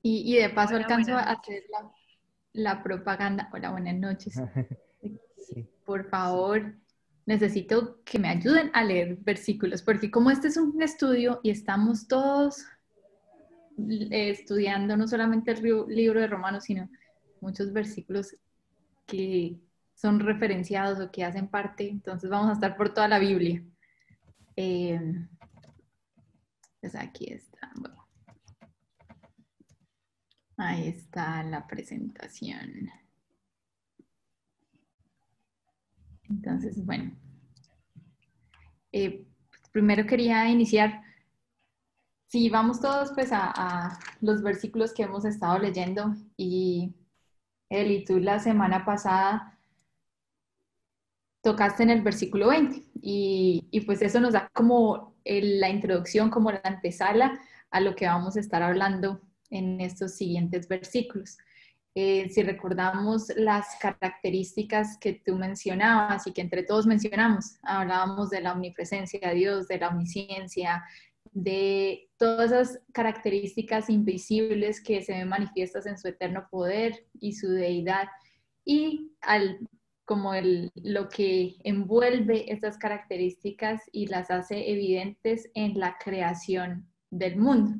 Y de paso Hola, alcanzo buenas a noches. hacer la propaganda. Hola, buenas noches. Sí, Por favor, necesito que me ayuden a leer versículos, porque como este es un estudio y estamos todos estudiando no solamente el libro de Romanos, sino muchos versículos que son referenciados o que hacen parte, entonces vamos a estar por toda la Biblia. Eh, pues aquí está, bueno, ahí está la presentación. Entonces, bueno, primero quería iniciar, si vamos todos pues a los versículos que hemos estado leyendo y Eli, tú la semana pasada tocaste en el versículo 20 y pues eso nos da como la introducción, como la antesala a lo que vamos a estar hablando en estos siguientes versículos. Si recordamos las características que tú mencionabas y que entre todos mencionamos, hablábamos de la omnipresencia de Dios, de la omnisciencia, de todas esas características invisibles que se ven manifiestas en su eterno poder y su deidad, y como lo que envuelve estas características y las hace evidentes en la creación del mundo.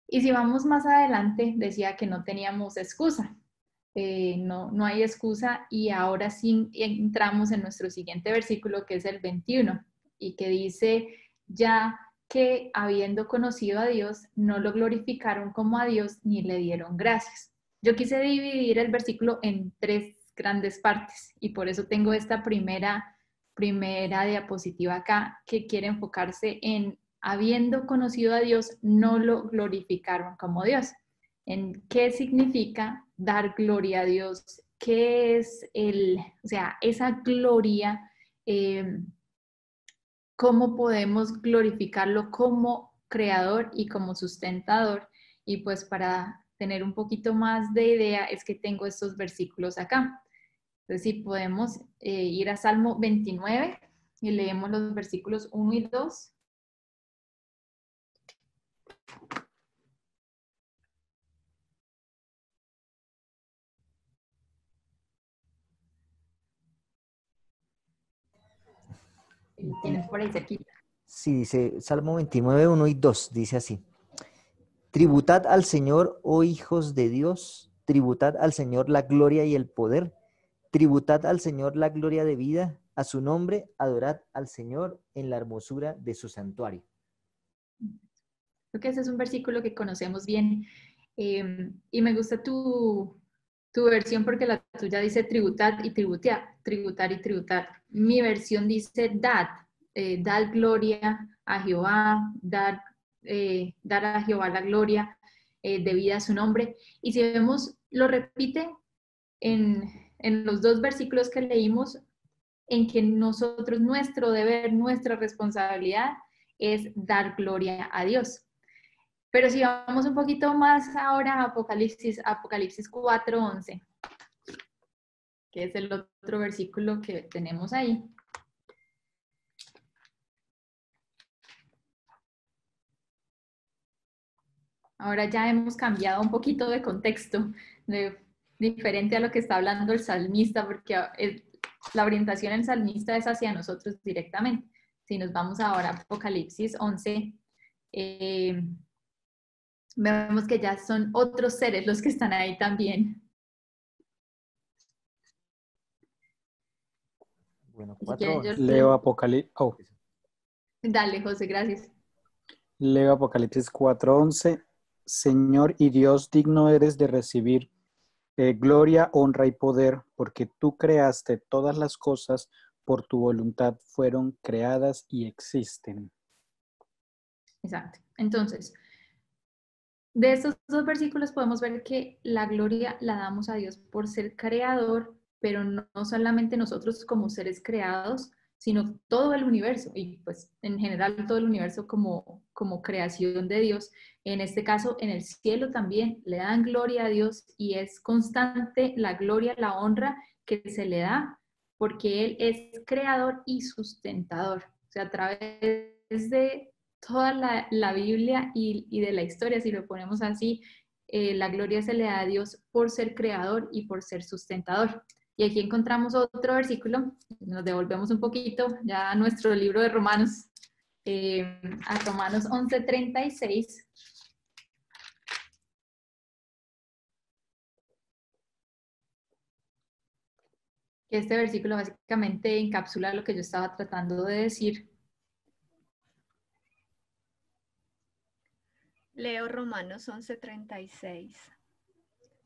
Y si vamos más adelante, decía que no teníamos excusa. No hay excusa, y ahora sí entramos en nuestro siguiente versículo, que es el 21, y que dice, ya que habiendo conocido a Dios, no lo glorificaron como a Dios ni le dieron gracias. Yo quise dividir el versículo en tres grandes partes y por eso tengo esta primera diapositiva acá, que quiere enfocarse en habiendo conocido a Dios, no lo glorificaron como Dios. ¿En qué significa dar gloria a Dios? ¿Qué es o sea, esa gloria? Eh, ¿Cómo podemos glorificarlo como creador y como sustentador? Y pues para tener un poquito más de idea es que tengo estos versículos acá. Entonces, si podemos ir a Salmo 29 y leemos los versículos 1 y 2. Tienes por ahí cerquita. sí, dice Salmo 29, 1 y 2, dice así. Tributad al Señor, oh hijos de Dios, tributad al Señor la gloria y el poder, tributad al Señor la gloria de vida, a su nombre adorad al Señor en la hermosura de su santuario. Creo que ese es un versículo que conocemos bien, y me gusta tu versión porque la tuya dice tributar y tributar, tributar y tributar. Mi versión dice dad, dad gloria a Jehová, dar a Jehová la gloria debida a su nombre. Y si vemos, lo repite en, en los dos versículos que leímos, en que nosotros, nuestro deber, nuestra responsabilidad es dar gloria a Dios. Pero si vamos un poquito más ahora a Apocalipsis 4:11, que es el otro versículo que tenemos ahí. Ahora ya hemos cambiado un poquito de contexto, diferente a lo que está hablando el salmista, porque la orientación del salmista es hacia nosotros directamente. Si nos vamos ahora a Apocalipsis 11, vemos que ya son otros seres los que están ahí también. Bueno, Si quieren, yo... Leo Apocalipsis, Dale, José, gracias. Leo Apocalipsis 4:11. Señor y Dios, digno eres de recibir gloria, honra y poder, porque tú creaste todas las cosas, por tu voluntad fueron creadas y existen. Exacto. Entonces, de estos dos versículos podemos ver que la gloria la damos a Dios por ser creador, pero no solamente nosotros como seres creados, sino todo el universo, y pues en general todo el universo como creación de Dios. En este caso, en el cielo también le dan gloria a Dios, y es constante la gloria, la honra que se le da, porque Él es creador y sustentador. O sea, a través de toda la Biblia y de la historia, si lo ponemos así, la gloria se le da a Dios por ser creador y por ser sustentador. Y aquí encontramos otro versículo, nos devolvemos un poquito ya a nuestro libro de Romanos, a Romanos 11:36. Que este versículo básicamente encapsula lo que yo estaba tratando de decir. Leo Romanos 11:36.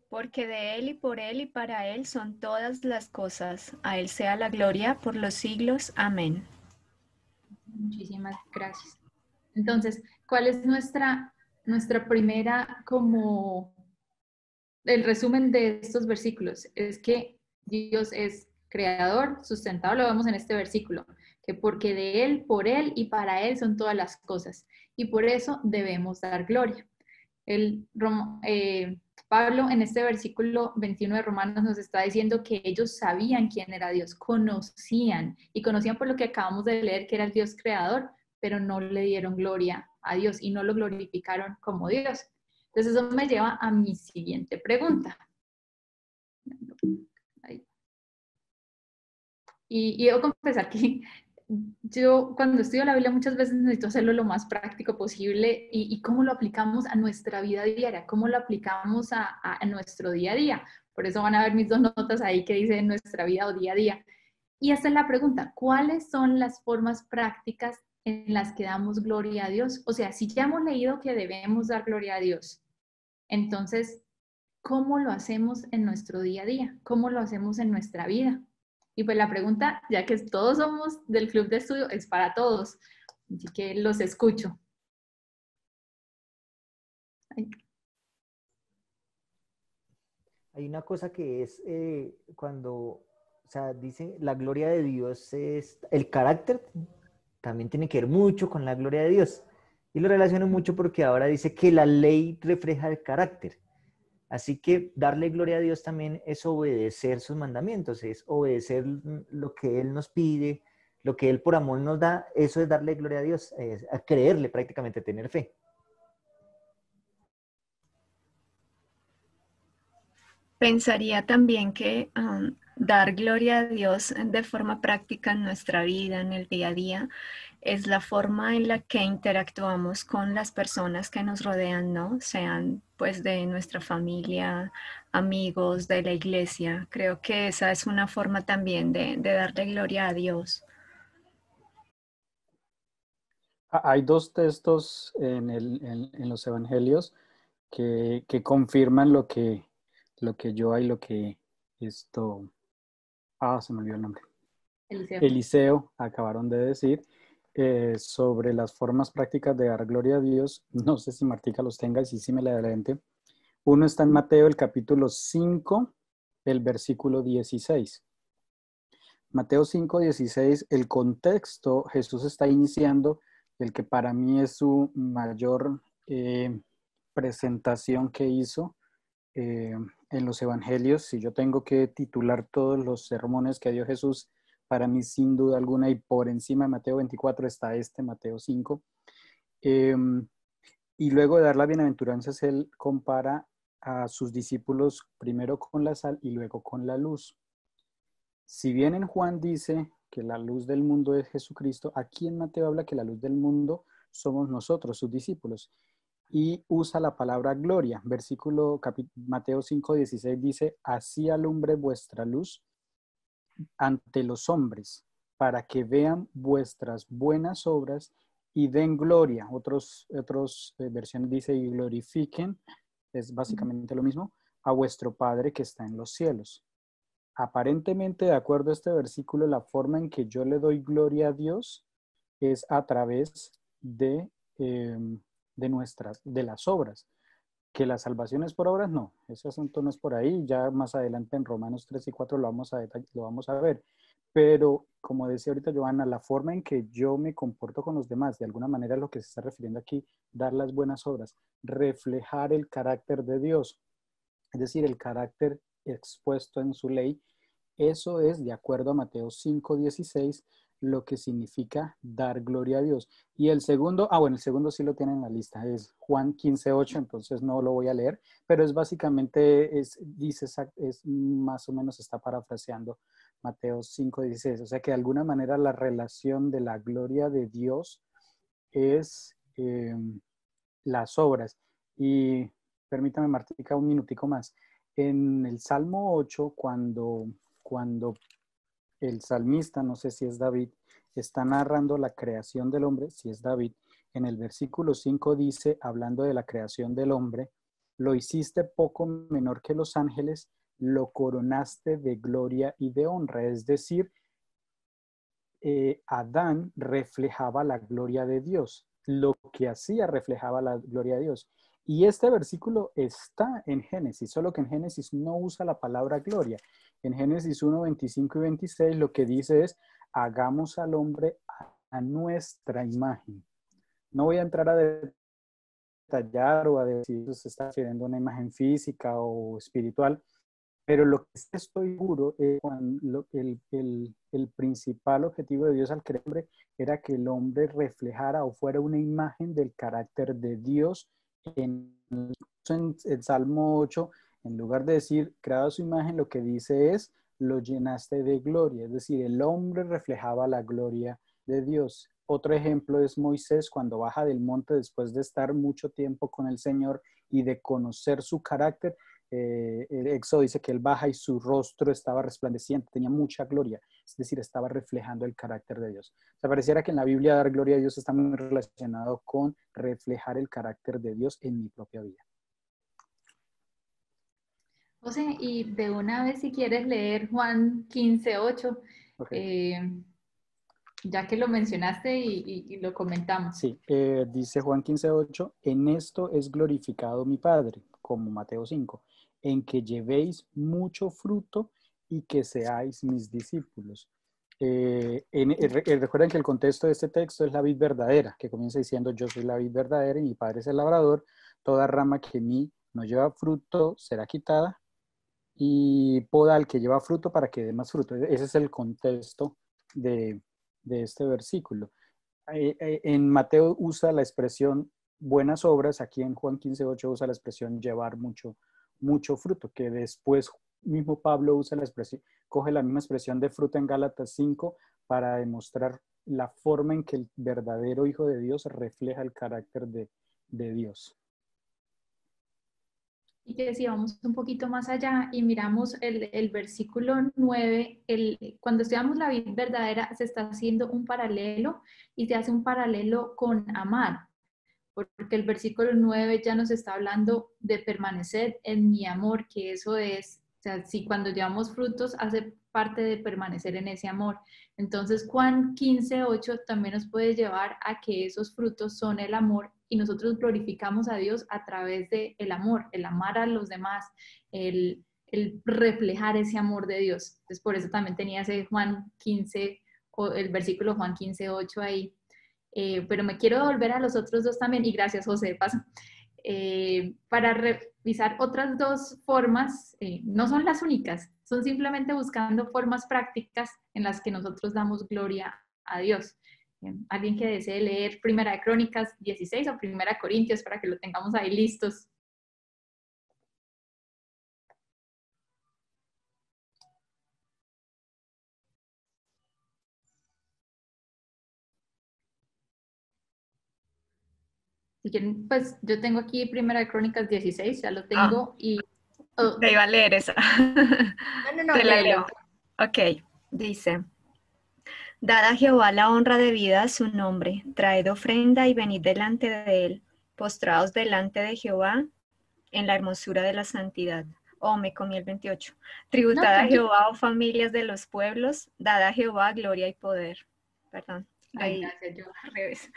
Porque de Él y por Él y para Él son todas las cosas. A Él sea la gloria por los siglos. Amén. Muchísimas gracias. Entonces, ¿cuál es nuestra primera, como el resumen de estos versículos? Es que Dios es creador, sustentador, lo vemos en este versículo, que porque de Él, por Él y para Él son todas las cosas. Y por eso debemos dar gloria. Pablo en este versículo 21 de Romanos nos está diciendo que ellos sabían quién era Dios, conocían por lo que acabamos de leer, que era el Dios creador, pero no le dieron gloria a Dios y no lo glorificaron como Dios. Entonces eso me lleva a mi siguiente pregunta. Y debo confesar que yo cuando estudio la Biblia muchas veces necesito hacerlo lo más práctico posible y cómo lo aplicamos a nuestra vida diaria, cómo lo aplicamos a nuestro día a día. Por eso van a ver mis dos notas ahí que dicen nuestra vida o día a día. Y esta es la pregunta, ¿cuáles son las formas prácticas en las que damos gloria a Dios? O sea, si ya hemos leído que debemos dar gloria a Dios, entonces, ¿cómo lo hacemos en nuestro día a día? ¿Cómo lo hacemos en nuestra vida? Y pues la pregunta, ya que todos somos del club de estudio, es para todos. Así que los escucho. Hay una cosa que es cuando, o sea, dice la gloria de Dios es el carácter, también tiene que ver mucho con la gloria de Dios. Y lo relaciono mucho porque ahora dice que la ley refleja el carácter. Así que darle gloria a Dios también es obedecer sus mandamientos, es obedecer lo que Él nos pide, lo que Él por amor nos da, eso es darle gloria a Dios, es a creerle prácticamente, tener fe. Pensaría también que dar gloria a Dios de forma práctica en nuestra vida, en el día a día, es la forma en la que interactuamos con las personas que nos rodean, ¿no? Sean pues de nuestra familia, amigos, de la iglesia. Creo que esa es una forma también de darle gloria a Dios. Hay dos textos en los evangelios que confirman lo que yo y lo que esto, se me olvidó el nombre. Eliseo acabaron de decir sobre las formas prácticas de dar gloria a Dios. No sé si Martica los tenga y si me la adelante. Uno está en Mateo, el capítulo 5, el versículo 16. Mateo 5, 16, el contexto, Jesús está iniciando el que para mí es su mayor presentación que hizo en los evangelios. Si yo tengo que titular todos los sermones que dio Jesús, para mí sin duda alguna y por encima de Mateo 24 está Mateo 5. Y luego de dar las bienaventuranzas, él compara a sus discípulos primero con la sal y luego con la luz. Si bien en Juan dice que la luz del mundo es Jesucristo, aquí en Mateo habla que la luz del mundo somos nosotros, sus discípulos, y usa la palabra gloria. Mateo 5:16 dice, así alumbre vuestra luz ante los hombres, para que vean vuestras buenas obras y den gloria. Otras versiones dice, y glorifiquen, es básicamente lo mismo, a vuestro Padre que está en los cielos. Aparentemente, de acuerdo a este versículo, la forma en que yo le doy gloria a Dios es a través de las obras. Que la salvación es por obras, no, ese asunto no es por ahí, ya más adelante en Romanos 3 y 4 lo vamos a ver, pero como decía ahorita Johanna, la forma en que yo me comporto con los demás, de alguna manera es lo que se está refiriendo aquí, dar las buenas obras, reflejar el carácter de Dios, es decir, el carácter expuesto en su ley. Eso es, de acuerdo a Mateo 5:16, lo que significa dar gloria a Dios. Y el segundo, bueno, el segundo sí lo tiene en la lista, es Juan 15:8, entonces no lo voy a leer, pero es básicamente, dice, es más o menos está parafraseando Mateo 5:16, o sea que de alguna manera la relación de la gloria de Dios es las obras. Y permítame, Martica, un minutico más. En el Salmo 8, cuando el salmista, no sé si es David, está narrando la creación del hombre, si es David, en el versículo 5 dice, hablando de la creación del hombre, lo hiciste poco menor que los ángeles, lo coronaste de gloria y de honra. Es decir, Adán reflejaba la gloria de Dios. Lo que hacía reflejaba la gloria de Dios. Y este versículo está en Génesis, solo que en Génesis no usa la palabra gloria. En Génesis 1, 25 y 26 lo que dice es, hagamos al hombre a nuestra imagen. No voy a entrar a detallar o a decir si se está refiriendo a una imagen física o espiritual, pero lo que estoy seguro es que el principal objetivo de Dios al crear al hombre era que el hombre reflejara o fuera una imagen del carácter de Dios. En el Salmo 8, en lugar de decir, creado a su imagen, lo que dice es, lo llenaste de gloria. Es decir, el hombre reflejaba la gloria de Dios. Otro ejemplo es Moisés cuando baja del monte después de estar mucho tiempo con el Señor y de conocer su carácter. El Éxodo dice que él baja y su rostro estaba resplandeciente, tenía mucha gloria, es decir, estaba reflejando el carácter de Dios. O sea, pareciera que en la Biblia dar gloria a Dios está muy relacionado con reflejar el carácter de Dios en mi propia vida. José, y de una vez si quieres leer Juan 15:8, Okay. Ya que lo mencionaste y lo comentamos. Sí, dice Juan 15:8, en esto es glorificado mi Padre, como Mateo 5, en que llevéis mucho fruto y que seáis mis discípulos. Recuerden que el contexto de este texto es la vid verdadera, que comienza diciendo yo soy la vid verdadera y mi Padre es el labrador, toda rama que en mí no lleva fruto será quitada y poda al que lleva fruto para que dé más fruto. Ese es el contexto de este versículo. En Mateo usa la expresión buenas obras, aquí en Juan 15:8 usa la expresión llevar mucho fruto, que después mismo Pablo usa la expresión, coge la misma expresión de fruto en Gálatas 5 para demostrar la forma en que el verdadero Hijo de Dios refleja el carácter de Dios. Y que si vamos un poquito más allá y miramos el versículo 9, cuando estudiamos la vida verdadera se está haciendo un paralelo y se hace un paralelo con amar, porque el versículo 9 ya nos está hablando de permanecer en mi amor, que eso es, o sea, si cuando llevamos frutos hace parte de permanecer en ese amor. Entonces Juan 15:8 también nos puede llevar a que esos frutos son el amor y nosotros glorificamos a Dios a través del amor, el amar a los demás, el reflejar ese amor de Dios. Entonces por eso también tenía ese Juan 15, o el versículo Juan 15:8 ahí. Pero me quiero volver a los otros dos también, y gracias José, de paso, para revisar otras dos formas, no son las únicas, son simplemente buscando formas prácticas en las que nosotros damos gloria a Dios. Alguien que desee leer Primera de Crónicas 16 o Primera de Corintios para que lo tengamos ahí listos. Si quieren, pues yo tengo aquí Primera de Crónicas 16, ya lo tengo y... Te iba a leer esa. No, Te la leo. Ok, dice, dad a Jehová la honra debida a su nombre, traed ofrenda y venid delante de él, postraos delante de Jehová en la hermosura de la santidad. Me comí el 28. Tributad a Jehová, oh familias de los pueblos, dad a Jehová gloria y poder. Perdón. Ay, gracias, yo. Al revés.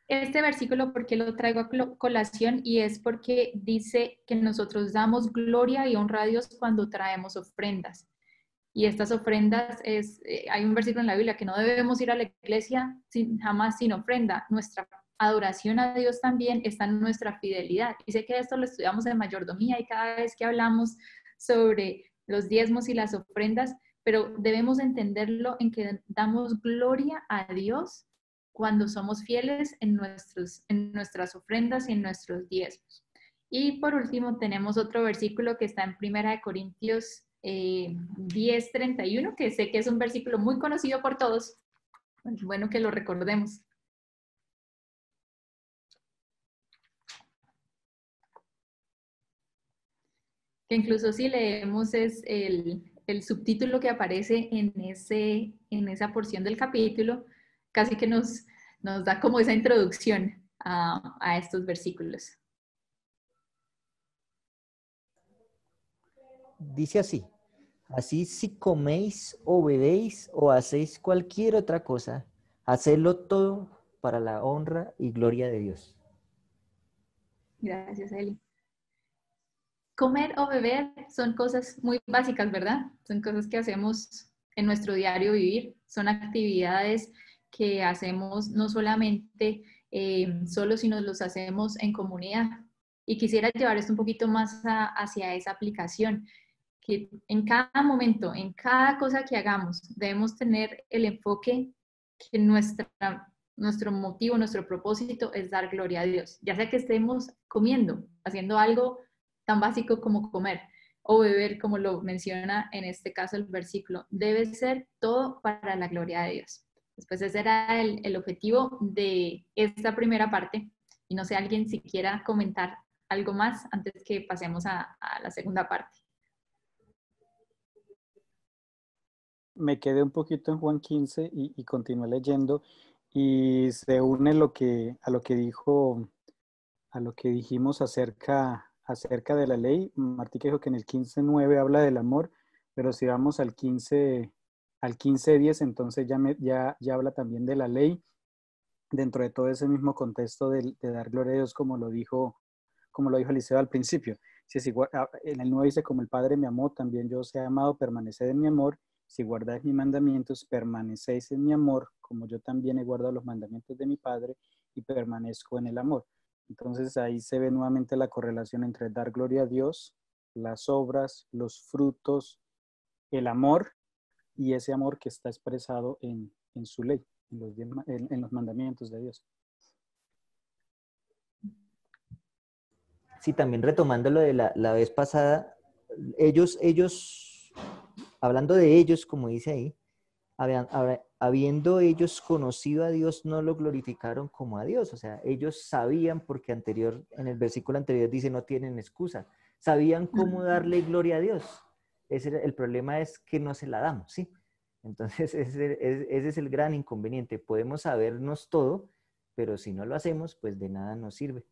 Este versículo, ¿por qué lo traigo a colación? Y es porque dice que nosotros damos gloria y honra a Dios cuando traemos ofrendas. Y estas ofrendas hay un versículo en la Biblia que no debemos ir a la iglesia jamás sin ofrenda. Nuestra adoración a Dios también está en nuestra fidelidad. Y sé que esto lo estudiamos en mayordomía y cada vez que hablamos sobre los diezmos y las ofrendas, pero debemos entenderlo en que damos gloria a Dios cuando somos fieles en nuestras ofrendas y en nuestros diezmos. Y por último tenemos otro versículo que está en 1 Corintios 10:31, que sé que es un versículo muy conocido por todos. Es bueno que lo recordemos. Que incluso si leemos es el subtítulo que aparece en esa porción del capítulo, casi que nos da como esa introducción a estos versículos. Dice así: así si coméis o bebéis o hacéis cualquier otra cosa, hacedlo todo para la honra y gloria de Dios. Gracias, Eli. Comer o beber son cosas muy básicas, ¿verdad? Son cosas que hacemos en nuestro diario vivir. Son actividades que hacemos no solamente solo, sino los hacemos en comunidad. Y quisiera llevar esto un poquito más hacia esa aplicación, que en cada momento, en cada cosa que hagamos, debemos tener el enfoque que nuestro motivo, nuestro propósito es dar gloria a Dios. Ya sea que estemos comiendo, haciendo algo tan básico como comer o beber, como lo menciona en este caso el versículo, debe ser todo para la gloria de Dios. Después ese era el objetivo de esta primera parte. Y no sé, alguien si quiera comentar algo más antes que pasemos a la segunda parte. Me quedé un poquito en Juan 15 y continué leyendo y se une a lo que dijimos acerca de la ley. Martica dijo que en el 15:9 habla del amor, pero si vamos al 15:10, entonces ya habla también de la ley, dentro de todo ese mismo contexto de dar gloria a Dios, como lo dijo Eliseo al principio. Si es igual, en el 9 dice: como el Padre me amó, también yo os he amado, permaneced en mi amor. Si guardáis mis mandamientos, permanecéis en mi amor, como yo también he guardado los mandamientos de mi Padre y permanezco en el amor. Entonces ahí se ve nuevamente la correlación entre dar gloria a Dios, las obras, los frutos, el amor, y ese amor que está expresado en su ley, en los mandamientos de Dios. Sí, también retomando lo de la vez pasada, ellos, hablando de ellos, como dice ahí, habiendo ellos conocido a Dios, no lo glorificaron como a Dios. O sea, ellos sabían, porque en el versículo anterior dice: no tienen excusa. Sabían cómo darle gloria a Dios. El problema es que no se la damos, ¿sí? Entonces, ese es el gran inconveniente. Podemos sabernos todo, pero si no lo hacemos, pues de nada nos sirve.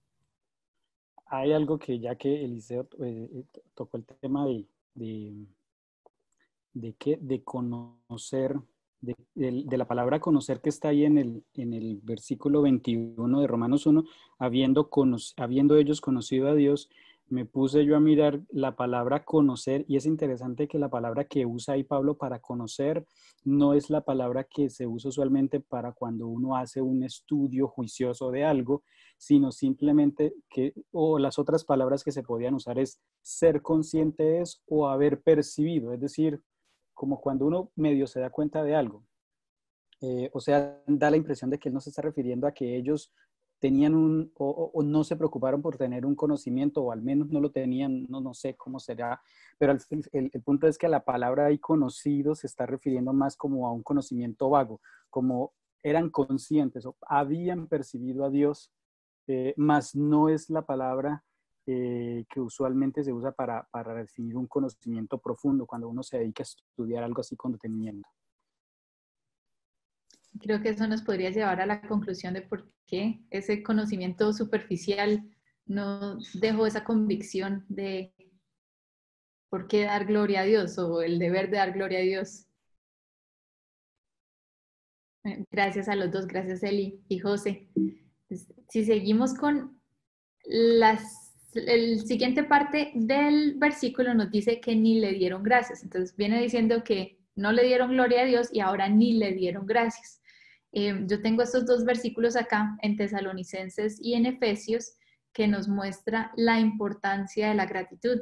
Hay algo que, ya que Eliseo tocó el tema de conocer, de la palabra conocer, que está ahí en el versículo 21 de Romanos 1, habiendo ellos conocido a Dios, me puse yo a mirar la palabra conocer, y es interesante que la palabra que usa ahí Pablo para conocer no es la palabra que se usa usualmente para cuando uno hace un estudio juicioso de algo, sino simplemente o las otras palabras que se podían usar es ser conscientes o haber percibido, es decir, como cuando uno medio se da cuenta de algo. O sea, da la impresión de que él no se está refiriendo a que ellos tenían o no se preocuparon por tener un conocimiento, o al menos no lo tenían, no sé cómo será, pero el punto es que la palabra ahí conocido se está refiriendo más como a un conocimiento vago, como eran conscientes o habían percibido a Dios, más no es la palabra que usualmente se usa para definir un conocimiento profundo cuando uno se dedica a estudiar algo así con detenimiento. Creo que eso nos podría llevar a la conclusión de por qué ese conocimiento superficial no dejó esa convicción de por qué dar gloria a Dios o el deber de dar gloria a Dios. Gracias a los dos, gracias Eli y José. Si seguimos con el siguiente parte del versículo, nos dice que ni le dieron gracias. Entonces viene diciendo que no le dieron gloria a Dios y ahora ni le dieron gracias. Yo tengo estos dos versículos acá en Tesalonicenses y en Efesios que nos muestra la importancia de la gratitud.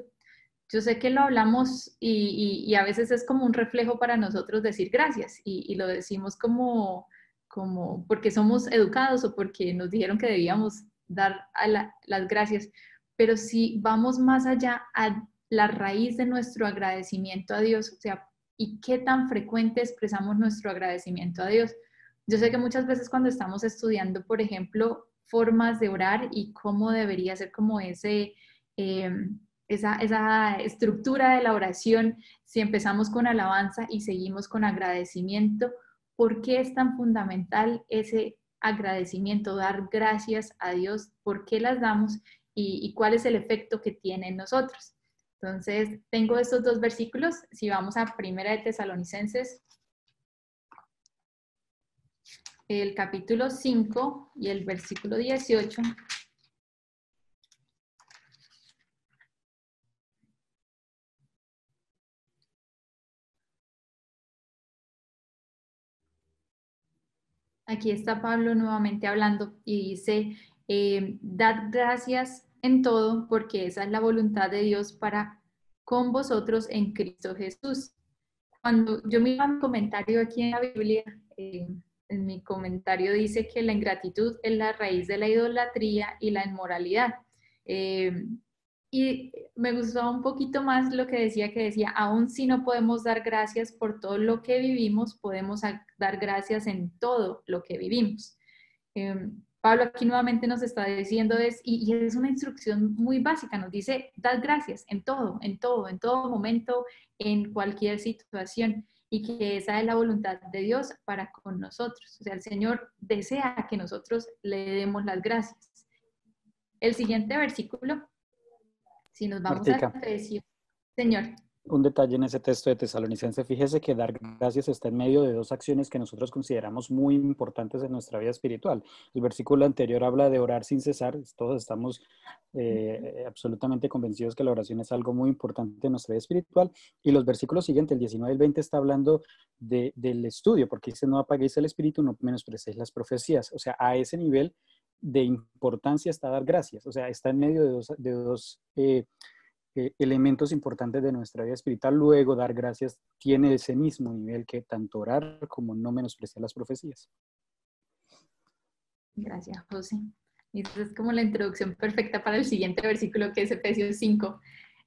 yo sé que lo hablamos y a veces es como un reflejo para nosotros decir gracias y lo decimos como porque somos educados o porque nos dijeron que debíamos dar las gracias, pero si vamos más allá a la raíz de nuestro agradecimiento a Dios, o sea, ¿y qué tan frecuente expresamos nuestro agradecimiento a Dios? Yo sé que muchas veces cuando estamos estudiando, por ejemplo, formas de orar y cómo debería ser como esa estructura de la oración, si empezamos con alabanza y seguimos con agradecimiento, ¿por qué es tan fundamental ese agradecimiento, dar gracias a Dios? ¿Por qué las damos y cuál es el efecto que tiene en nosotros? Entonces, tengo estos dos versículos. Si vamos a Primera de Tesalonicenses, el capítulo 5 y el versículo 18. Aquí está Pablo nuevamente hablando y dice, dad gracias en todo porque esa es la voluntad de Dios para con vosotros en Cristo Jesús. Cuando yo miro mi comentario aquí en la Biblia, en mi comentario dice que la ingratitud es la raíz de la idolatría y la inmoralidad. Y me gustó un poquito más lo que decía, aún si no podemos dar gracias por todo lo que vivimos, podemos dar gracias en todo lo que vivimos. Pablo aquí nuevamente nos está diciendo y es una instrucción muy básica, nos dice, dad gracias en todo momento, en cualquier situación, y que esa es la voluntad de Dios para con nosotros. O sea, el Señor desea que nosotros le demos las gracias. El siguiente versículo, si nos vamos a Martica, Efesios, Señor. un detalle en ese texto de Tesalonicense, fíjese que dar gracias está en medio de dos acciones que nosotros consideramos muy importantes en nuestra vida espiritual. El versículo anterior habla de orar sin cesar. Todos estamos absolutamente convencidos que la oración es algo muy importante en nuestra vida espiritual. Y los versículos siguientes, el 19 y el 20, está hablando del estudio, porque dice, no apaguéis el espíritu, no menosprecéis las profecías. O sea, a ese nivel de importancia está dar gracias. O sea, está en medio de dos elementos importantes de nuestra vida espiritual. Luego, dar gracias tiene ese mismo nivel que tanto orar como no menospreciar las profecías. Gracias, José. Y esa es como la introducción perfecta para el siguiente versículo, que es Efesios 5,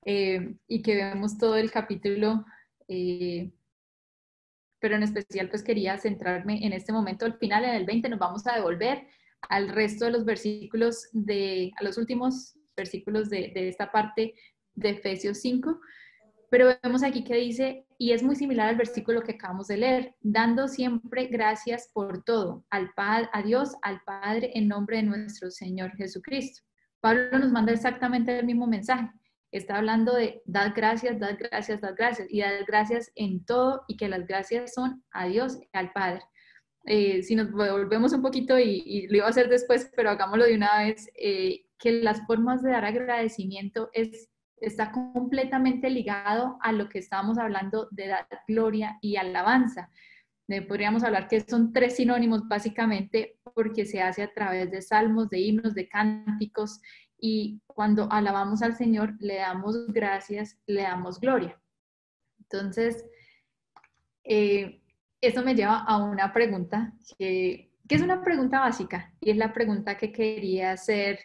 y que vemos todo el capítulo, pero en especial pues quería centrarme en este momento. Al final, en el 20, nos vamos a devolver al resto de los versículos, a los últimos versículos de esta parte de Efesios 5, pero vemos aquí que dice, y es muy similar al versículo que acabamos de leer, dando siempre gracias por todo, a Dios, al Padre, en nombre de nuestro Señor Jesucristo. Pablo nos manda exactamente el mismo mensaje. Está hablando de dar gracias, dar gracias, dar gracias, y dar gracias en todo, y que las gracias son a Dios, al Padre. Si nos volvemos un poquito, y lo iba a hacer después, pero hagámoslo de una vez, que las formas de dar agradecimiento está completamente ligado a lo que estábamos hablando de dar gloria y alabanza. Podríamos hablar que son tres sinónimos básicamente, porque se hace a través de salmos, de himnos, de cánticos, y cuando alabamos al Señor le damos gracias, le damos gloria. Entonces, eso me lleva a una pregunta que es una pregunta básica, y es la pregunta que quería hacer.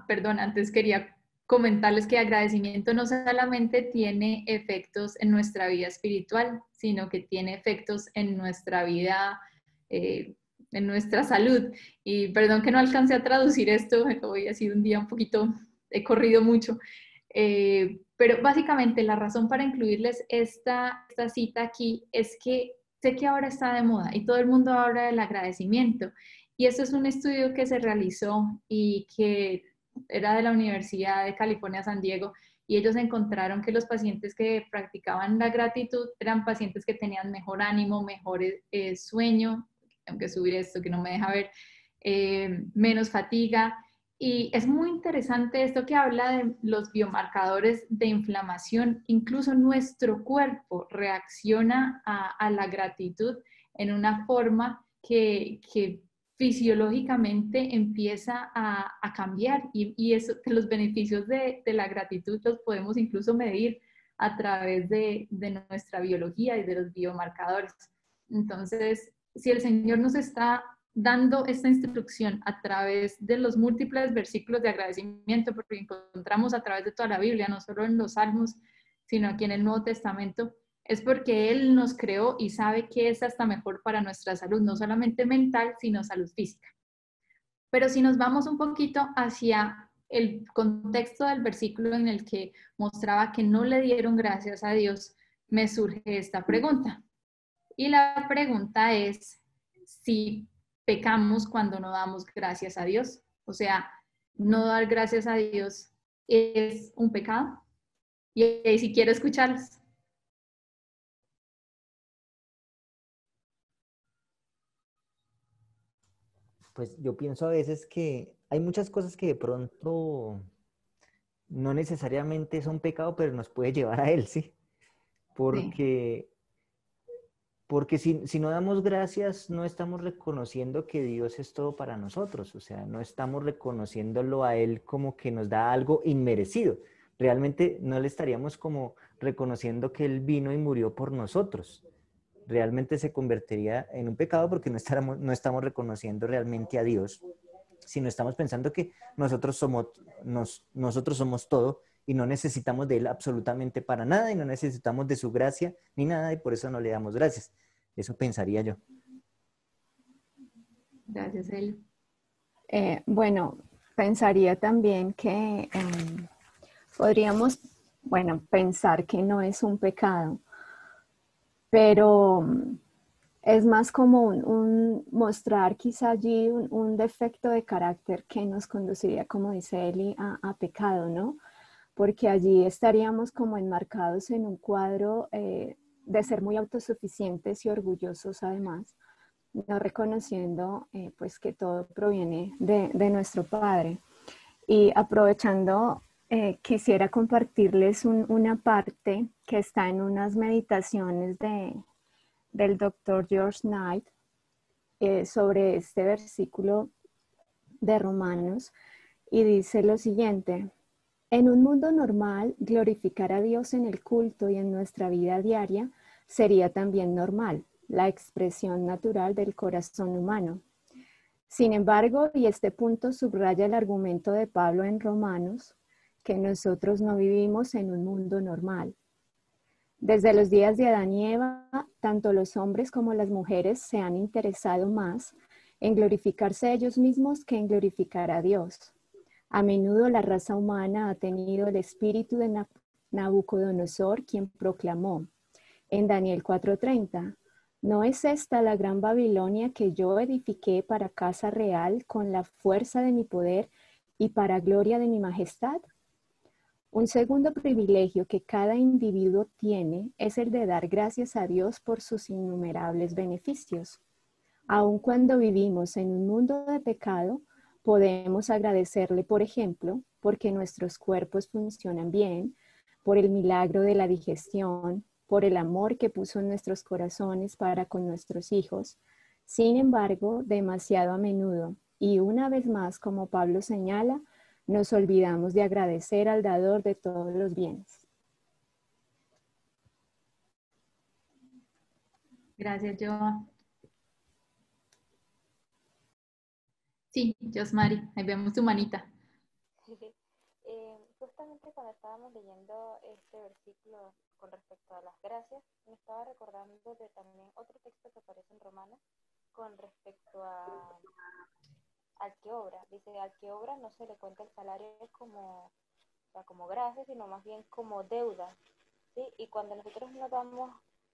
Perdón, antes quería comentarles que agradecimiento no solamente tiene efectos en nuestra vida espiritual, sino que tiene efectos en nuestra vida, en nuestra salud. Y perdón que no alcancé a traducir esto, hoy ha sido un día un poquito, he corrido mucho. Pero básicamente la razón para incluirles esta cita aquí es que sé que ahora está de moda y todo el mundo habla del agradecimiento. Y esto es un estudio que se realizó y que era de la Universidad de California, San Diego, y ellos encontraron que los pacientes que practicaban la gratitud eran pacientes que tenían mejor ánimo, mejor sueño, tengo que subir esto que no me deja ver, menos fatiga. Y es muy interesante esto que habla de los biomarcadores de inflamación. Incluso nuestro cuerpo reacciona a la gratitud en una forma que fisiológicamente empieza a cambiar y eso, los beneficios de la gratitud los podemos incluso medir a través de nuestra biología y de los biomarcadores. Entonces, si el Señor nos está dando esta instrucción a través de los múltiples versículos de agradecimiento, porque encontramos a través de toda la Biblia, no solo en los Salmos, sino aquí en el Nuevo Testamento, es porque Él nos creó y sabe que es hasta mejor para nuestra salud, no solamente mental, sino salud física. Pero si nos vamos un poquito hacia el contexto del versículo en el que mostraba que no le dieron gracias a Dios, me surge esta pregunta. Y la pregunta es si pecamos cuando no damos gracias a Dios. O sea, no dar gracias a Dios es un pecado. Y si quiero escucharlos. Pues yo pienso a veces que hay muchas cosas que de pronto no necesariamente son pecado, pero nos puede llevar a él, ¿sí? Porque, porque si no damos gracias, no estamos reconociendo que Dios es todo para nosotros, o sea, no estamos reconociéndolo a Él como que nos da algo inmerecido. Realmente no le estaríamos como reconociendo que Él vino y murió por nosotros. Realmente se convertiría en un pecado porque no estamos reconociendo realmente a Dios, sino estamos pensando que nosotros somos todo y no necesitamos de Él absolutamente para nada y no necesitamos de su gracia ni nada y por eso no le damos gracias. Eso pensaría yo. Gracias, Eli. Bueno, pensaría también que podríamos, bueno, pensar que no es un pecado, pero es más como un mostrar quizá allí un defecto de carácter que nos conduciría, como dice Eli, a pecado, ¿no? Porque allí estaríamos como enmarcados en un cuadro de ser muy autosuficientes y orgullosos además, no reconociendo pues que todo proviene de nuestro Padre. Y aprovechando, quisiera compartirles una parte que está en unas meditaciones del doctor George Knight sobre este versículo de Romanos y dice lo siguiente: en un mundo normal, glorificar a Dios en el culto y en nuestra vida diaria sería también normal, la expresión natural del corazón humano. Sin embargo, y este punto subraya el argumento de Pablo en Romanos, que nosotros no vivimos en un mundo normal. Desde los días de Adán y Eva, tanto los hombres como las mujeres se han interesado más en glorificarse ellos mismos que en glorificar a Dios. A menudo la raza humana ha tenido el espíritu de Nabucodonosor, quien proclamó en Daniel 4:30, ¿no es esta la gran Babilonia que yo edifiqué para casa real con la fuerza de mi poder y para gloria de mi majestad? Un segundo privilegio que cada individuo tiene es el de dar gracias a Dios por sus innumerables beneficios. Aun cuando vivimos en un mundo de pecado, podemos agradecerle, por ejemplo, porque nuestros cuerpos funcionan bien, por el milagro de la digestión, por el amor que puso en nuestros corazones para con nuestros hijos. Sin embargo, demasiado a menudo, y una vez más, como Pablo señala, nos olvidamos de agradecer al dador de todos los bienes. Gracias, Joa. Sí, Josmari, ahí vemos tu manita. Justamente cuando estábamos leyendo este versículo con respecto a las gracias, me estaba recordando de también otro texto que aparece en Romanos con respecto al que obra. Dice, al que obra no se le cuenta el salario como, o sea, como gracias, sino más bien como deuda, ¿sí? Y cuando nosotros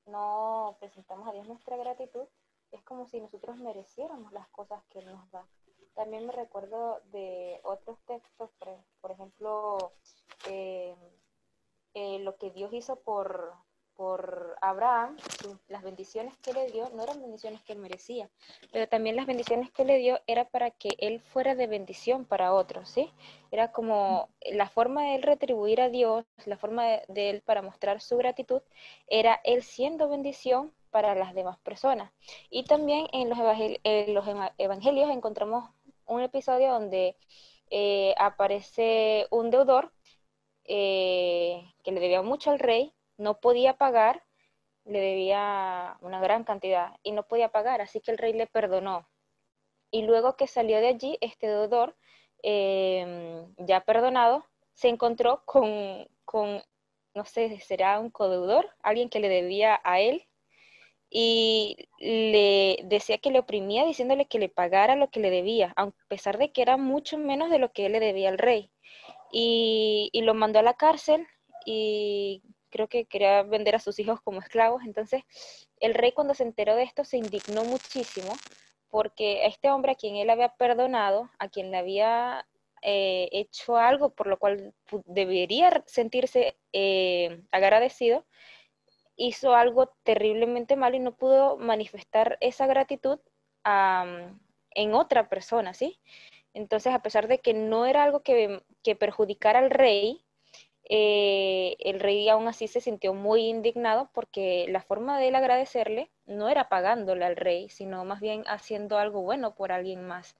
no presentamos a Dios nuestra gratitud, es como si nosotros mereciéramos las cosas que Él nos da. También me recuerdo de otros textos, por ejemplo, lo que Dios hizo por Abraham, las bendiciones que le dio no eran bendiciones que él merecía, pero también las bendiciones que le dio era para que él fuera de bendición para otros, ¿sí? Era como la forma de él retribuir a Dios, la forma de él para mostrar su gratitud, era él siendo bendición para las demás personas. Y también en los evangelios encontramos un episodio donde aparece un deudor que le debía mucho al rey, no podía pagar, le debía una gran cantidad y no podía pagar, así que el rey le perdonó. Y luego que salió de allí, este deudor, ya perdonado, se encontró con, no sé, será un codeudor, alguien que le debía a él, y le decía que le oprimía diciéndole que le pagara lo que le debía, a pesar de que era mucho menos de lo que él le debía al rey. Y lo mandó a la cárcel y creo que quería vender a sus hijos como esclavos. Entonces el rey, cuando se enteró de esto, se indignó muchísimo porque a este hombre a quien él había perdonado, a quien le había hecho algo por lo cual debería sentirse agradecido, hizo algo terriblemente malo y no pudo manifestar esa gratitud en otra persona, ¿sí? Entonces, a pesar de que no era algo que perjudicara al rey, el rey aún así se sintió muy indignado porque la forma de él agradecerle no era pagándole al rey, sino más bien haciendo algo bueno por alguien más,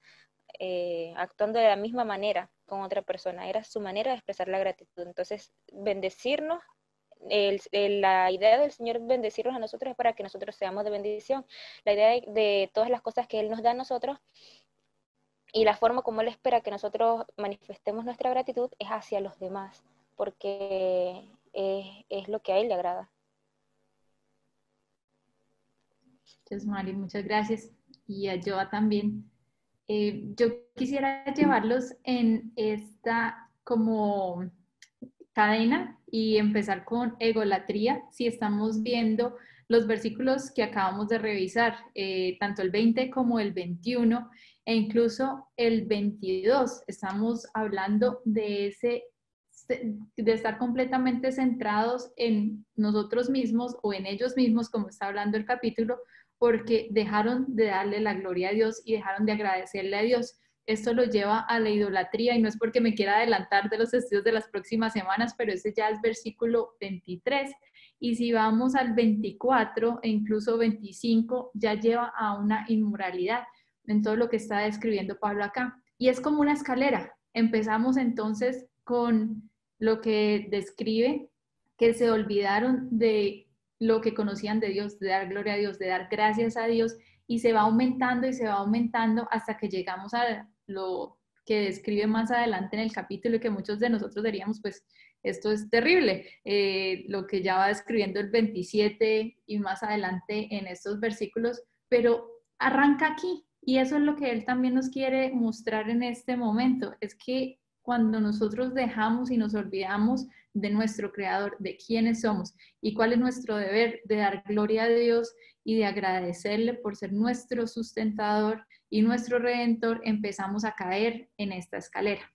actuando de la misma manera con otra persona. Era su manera de expresar la gratitud. Entonces, bendecirnos, la idea del Señor bendecirnos a nosotros es para que nosotros seamos de bendición. La idea de todas las cosas que Él nos da a nosotros y la forma como Él espera que nosotros manifestemos nuestra gratitud es hacia los demás, porque es lo que a Él le agrada. Entonces, Mari, muchas gracias. Y a Joa también. Yo quisiera llevarlos en esta como cadena y empezar con egolatría. Si estamos viendo los versículos que acabamos de revisar, tanto el 20 como el 21 e incluso el 22, estamos hablando de estar completamente centrados en nosotros mismos o en ellos mismos, como está hablando el capítulo, porque dejaron de darle la gloria a Dios y dejaron de agradecerle a Dios. Esto lo lleva a la idolatría y no es porque me quiera adelantar de los estudios de las próximas semanas, pero ese ya es versículo 23. Y si vamos al 24 e incluso 25, ya lleva a una inmoralidad en todo lo que está describiendo Pablo acá. Y es como una escalera. Empezamos entonces con lo que describe que se olvidaron de lo que conocían de Dios, de dar gloria a Dios, de dar gracias a Dios, y se va aumentando y se va aumentando hasta que llegamos a lo que describe más adelante en el capítulo y que muchos de nosotros diríamos, pues esto es terrible, lo que ya va describiendo el 27 y más adelante en estos versículos, pero arranca aquí y eso es lo que él también nos quiere mostrar en este momento, es que cuando nosotros dejamos y nos olvidamos de nuestro Creador, de quiénes somos y cuál es nuestro deber de dar gloria a Dios y de agradecerle por ser nuestro sustentador y nuestro redentor, empezamos a caer en esta escalera.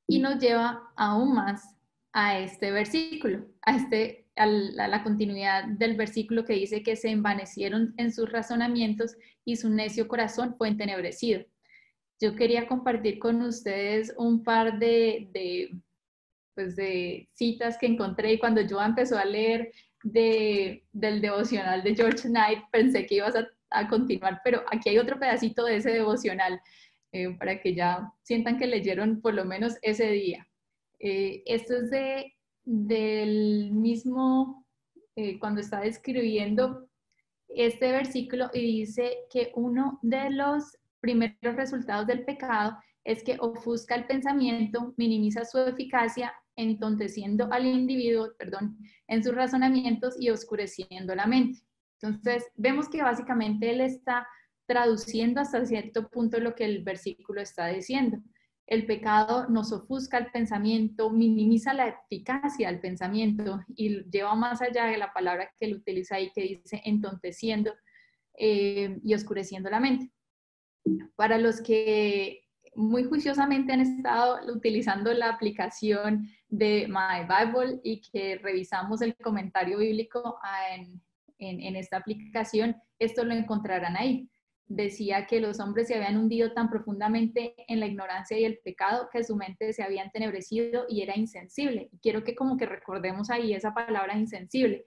Y nos lleva aún más a este versículo, a la continuidad del versículo que dice que se envanecieron en sus razonamientos y su necio corazón fue entenebrecido. Yo quería compartir con ustedes un par de citas que encontré y cuando yo empezó a leer del devocional de George Knight, pensé que ibas a continuar, pero aquí hay otro pedacito de ese devocional para que ya sientan que leyeron por lo menos ese día. Esto es del mismo, cuando está describiendo este versículo y dice que uno de los primeros resultados del pecado es que ofusca el pensamiento, minimiza su eficacia, entonteciendo al individuo, en sus razonamientos y oscureciendo la mente. Entonces, vemos que básicamente él está traduciendo hasta cierto punto lo que el versículo está diciendo. El pecado nos ofusca el pensamiento, minimiza la eficacia del pensamiento y lleva más allá de la palabra que él utiliza ahí que dice entonteciendo y oscureciendo la mente. Para los que muy juiciosamente han estado utilizando la aplicación de My Bible y que revisamos el comentario bíblico en esta aplicación, esto lo encontrarán ahí. Decía que los hombres se habían hundido tan profundamente en la ignorancia y el pecado que su mente se había entenebrecido y era insensible. Y quiero que como que recordemos ahí esa palabra insensible.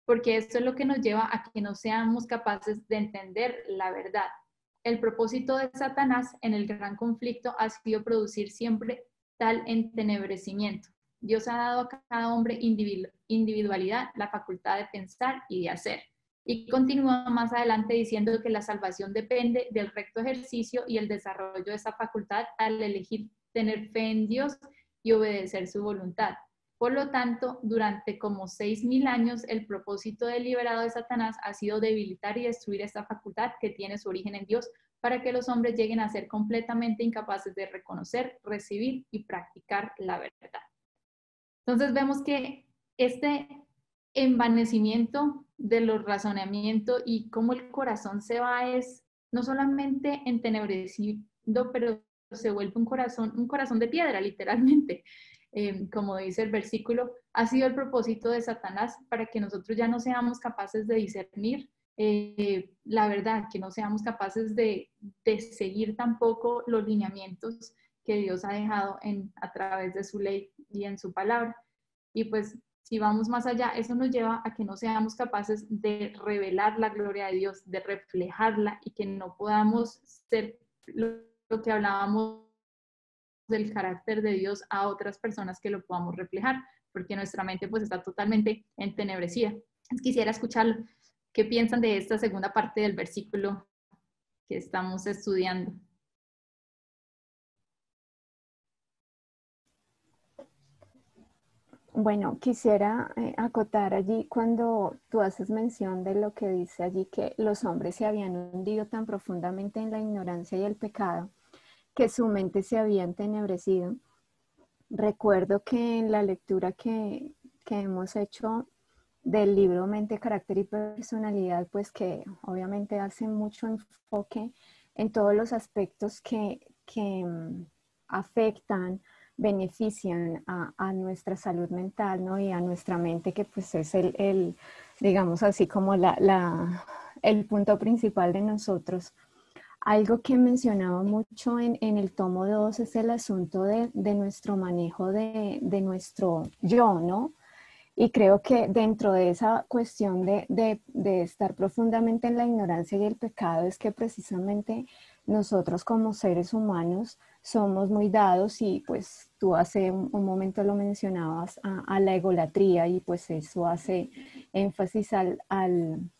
porque esto es lo que nos lleva a que no seamos capaces de entender la verdad. El propósito de Satanás en el gran conflicto ha sido producir siempre tal entenebrecimiento. Dios ha dado a cada hombre individualidad, la facultad de pensar y de hacer. Y continúa más adelante diciendo que la salvación depende del recto ejercicio y el desarrollo de esa facultad al elegir tener fe en Dios y obedecer su voluntad. Por lo tanto, durante como 6.000 años, el propósito deliberado de Satanás ha sido debilitar y destruir esta facultad que tiene su origen en Dios para que los hombres lleguen a ser completamente incapaces de reconocer, recibir y practicar la verdad. Entonces vemos que este envanecimiento de los razonamientos y cómo el corazón se va es no solamente entenebrecido, pero se vuelve un corazón de piedra, literalmente. Como dice el versículo, ha sido el propósito de Satanás para que nosotros ya no seamos capaces de discernir la verdad, que no seamos capaces de seguir tampoco los lineamientos que Dios ha dejado a través de su ley y en su palabra. Y pues si vamos más allá, eso nos lleva a que no seamos capaces de revelar la gloria de Dios, de reflejarla y que no podamos ser lo que hablábamos del carácter de Dios a otras personas que lo podamos reflejar, porque nuestra mente pues está totalmente entenebrecida. Quisiera escucharlo. ¿Qué piensan de esta segunda parte del versículo que estamos estudiando? Bueno, quisiera acotar allí cuando tú haces mención de lo que dice allí, que los hombres se habían hundido tan profundamente en la ignorancia y el pecado, que su mente se había entenebrecido. Recuerdo que en la lectura que hemos hecho del libro Mente, Carácter y Personalidad, pues que obviamente hace mucho enfoque en todos los aspectos que afectan, benefician a nuestra salud mental, ¿no? Y a nuestra mente, que pues es digamos así como el punto principal de nosotros. Algo que mencionaba mucho en el tomo 2 es el asunto de nuestro manejo de nuestro yo, ¿no? Y creo que dentro de esa cuestión de estar profundamente en la ignorancia y el pecado es que precisamente nosotros como seres humanos somos muy dados, y pues tú hace un momento lo mencionabas, a la egolatría, y pues eso hace énfasis al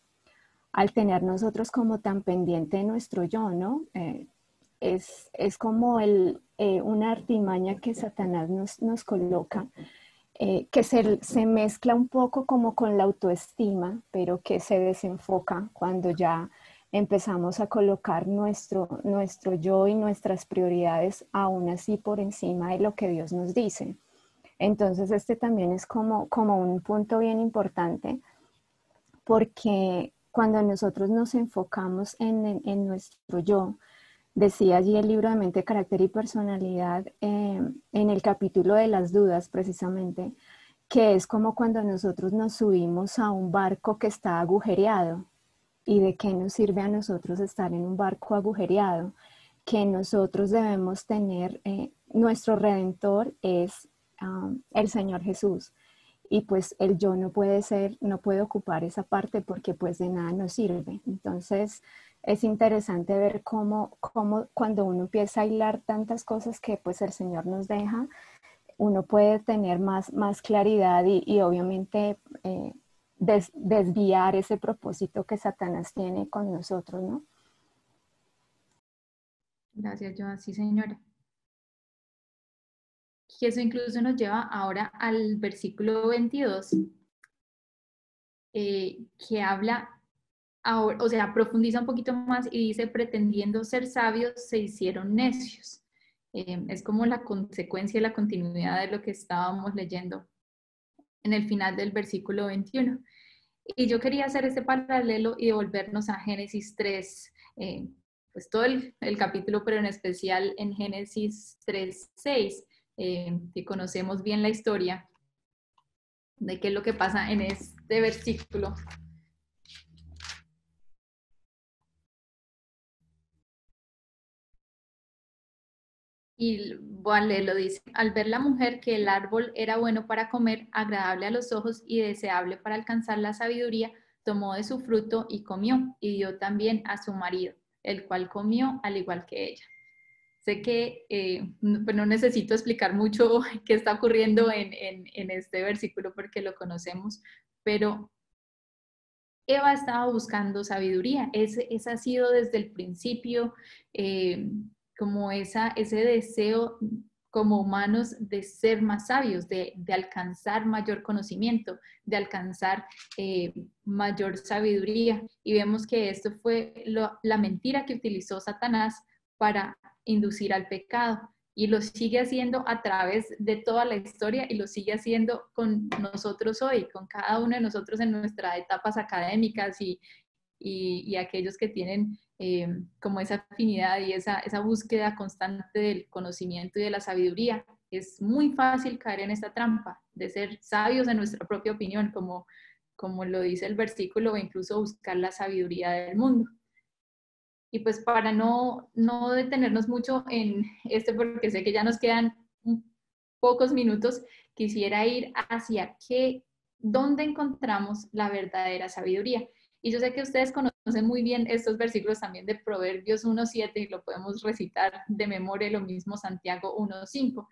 tener nosotros como tan pendiente de nuestro yo, ¿no? Es como una artimaña que Satanás nos coloca, que se mezcla un poco como con la autoestima, pero que se desenfoca cuando ya empezamos a colocar nuestro yo y nuestras prioridades aún así por encima de lo que Dios nos dice. Entonces este también es como un punto bien importante, porque cuando nosotros nos enfocamos en nuestro yo, decía allí el libro de Mente, Carácter y Personalidad, en el capítulo de las dudas precisamente, que es como cuando nosotros nos subimos a un barco que está agujereado. ¿Y de qué nos sirve a nosotros estar en un barco agujereado? Que nosotros debemos tener, nuestro Redentor es el Señor Jesús. Y pues el yo no puede ocupar esa parte, porque pues de nada nos sirve. Entonces es interesante ver cómo cuando uno empieza a hilar tantas cosas que pues el Señor nos deja, uno puede tener más claridad y obviamente desviar ese propósito que Satanás tiene con nosotros, ¿no? Gracias, Joan. Sí, señora. Y eso incluso nos lleva ahora al versículo 22, que habla, ahora, o sea, profundiza un poquito más y dice: pretendiendo ser sabios, se hicieron necios. Es como la consecuencia y la continuidad de lo que estábamos leyendo en el final del versículo 21. Y yo quería hacer este paralelo y devolvernos a Génesis 3, pues todo el capítulo, pero en especial en Génesis 3:6, que conocemos bien la historia de qué es lo que pasa en este versículo. Y voy a leerlo, dice, al ver la mujer que el árbol era bueno para comer, agradable a los ojos y deseable para alcanzar la sabiduría, tomó de su fruto y comió, y dio también a su marido, el cual comió al igual que ella. Sé que no necesito explicar mucho qué está ocurriendo en este versículo porque lo conocemos, pero Eva estaba buscando sabiduría. Ese ha sido desde el principio como ese deseo como humanos de ser más sabios, de alcanzar mayor conocimiento, de alcanzar mayor sabiduría. Y vemos que esto fue la mentira que utilizó Satanás para inducir al pecado. Y lo sigue haciendo a través de toda la historia y lo sigue haciendo con nosotros hoy, con cada uno de nosotros en nuestras etapas académicas y aquellos que tienen como esa afinidad y esa búsqueda constante del conocimiento y de la sabiduría. Es muy fácil caer en esta trampa de ser sabios en nuestra propia opinión, como lo dice el versículo, o incluso buscar la sabiduría del mundo. Y pues para no detenernos mucho en este, porque sé que ya nos quedan pocos minutos, quisiera ir hacia dónde encontramos la verdadera sabiduría. Y yo sé que ustedes conocen muy bien estos versículos también de Proverbios 1:7 y lo podemos recitar de memoria, lo mismo Santiago 1:5.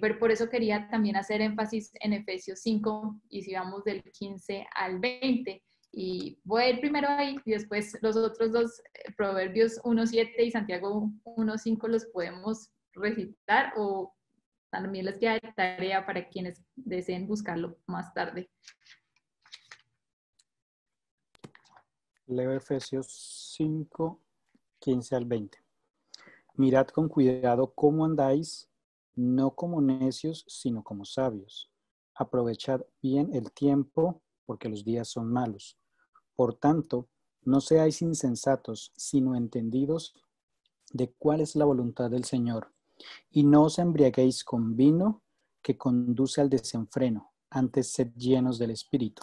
Pero por eso quería también hacer énfasis en Efesios 5 y si vamos del 15 al 20. Y voy a ir primero ahí y después los otros dos, Proverbios 1:7 y Santiago 1:5 los podemos recitar o también les queda de tarea para quienes deseen buscarlo más tarde. Leo Efesios 5, 15 al 20. Mirad con cuidado cómo andáis, no como necios, sino como sabios. Aprovechad bien el tiempo, porque los días son malos. Por tanto, no seáis insensatos, sino entendidos de cuál es la voluntad del Señor. Y no os embriaguéis con vino, que conduce al desenfreno, antes sed llenos del Espíritu.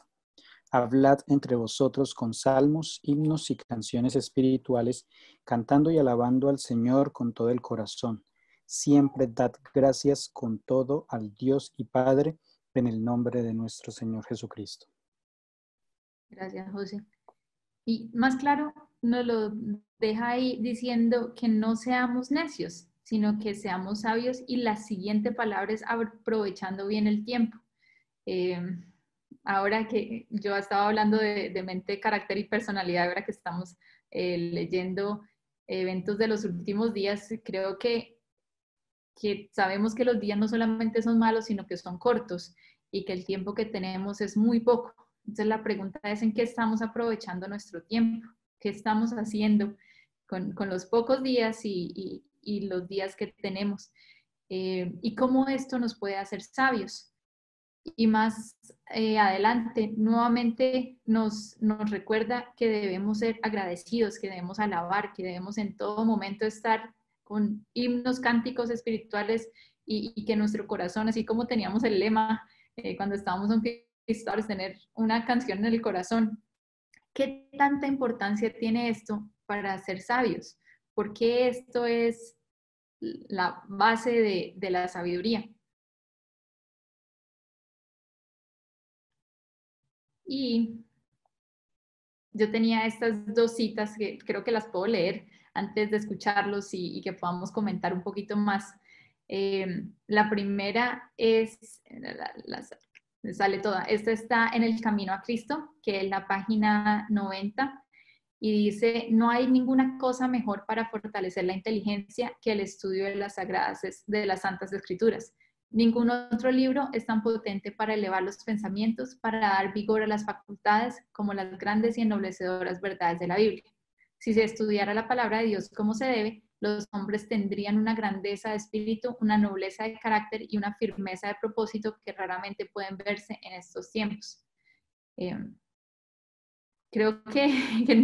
Hablad entre vosotros con salmos, himnos y canciones espirituales, cantando y alabando al Señor con todo el corazón. Siempre dad gracias con todo al Dios y Padre, en el nombre de nuestro Señor Jesucristo. Gracias, José. Y más claro, nos lo deja ahí diciendo que no seamos necios, sino que seamos sabios y la siguiente palabra es aprovechando bien el tiempo. Ahora que yo estaba hablando de mente, carácter y personalidad, ahora que estamos leyendo eventos de los últimos días, creo que sabemos que los días no solamente son malos, sino que son cortos y que el tiempo que tenemos es muy poco. Entonces la pregunta es en qué estamos aprovechando nuestro tiempo, qué estamos haciendo con los pocos días y los días que tenemos y cómo esto nos puede hacer sabios. Y más adelante, nuevamente nos recuerda que debemos ser agradecidos, que debemos alabar, que debemos en todo momento estar con himnos, cánticos espirituales y que nuestro corazón, así como teníamos el lema cuando estábamos en Cristales, tener una canción en el corazón. ¿Qué tanta importancia tiene esto para ser sabios? Porque esto es la base de la sabiduría. Y yo tenía estas dos citas que creo que las puedo leer antes de escucharlos y que podamos comentar un poquito más. La primera es, sale toda, esta está en El Camino a Cristo, que es la página 90, y dice, no hay ninguna cosa mejor para fortalecer la inteligencia que el estudio de de las Santas Escrituras. Ningún otro libro es tan potente para elevar los pensamientos, para dar vigor a las facultades, como las grandes y ennoblecederas verdades de la Biblia. Si se estudiara la palabra de Dios como se debe, los hombres tendrían una grandeza de espíritu, una nobleza de carácter y una firmeza de propósito que raramente pueden verse en estos tiempos. Creo que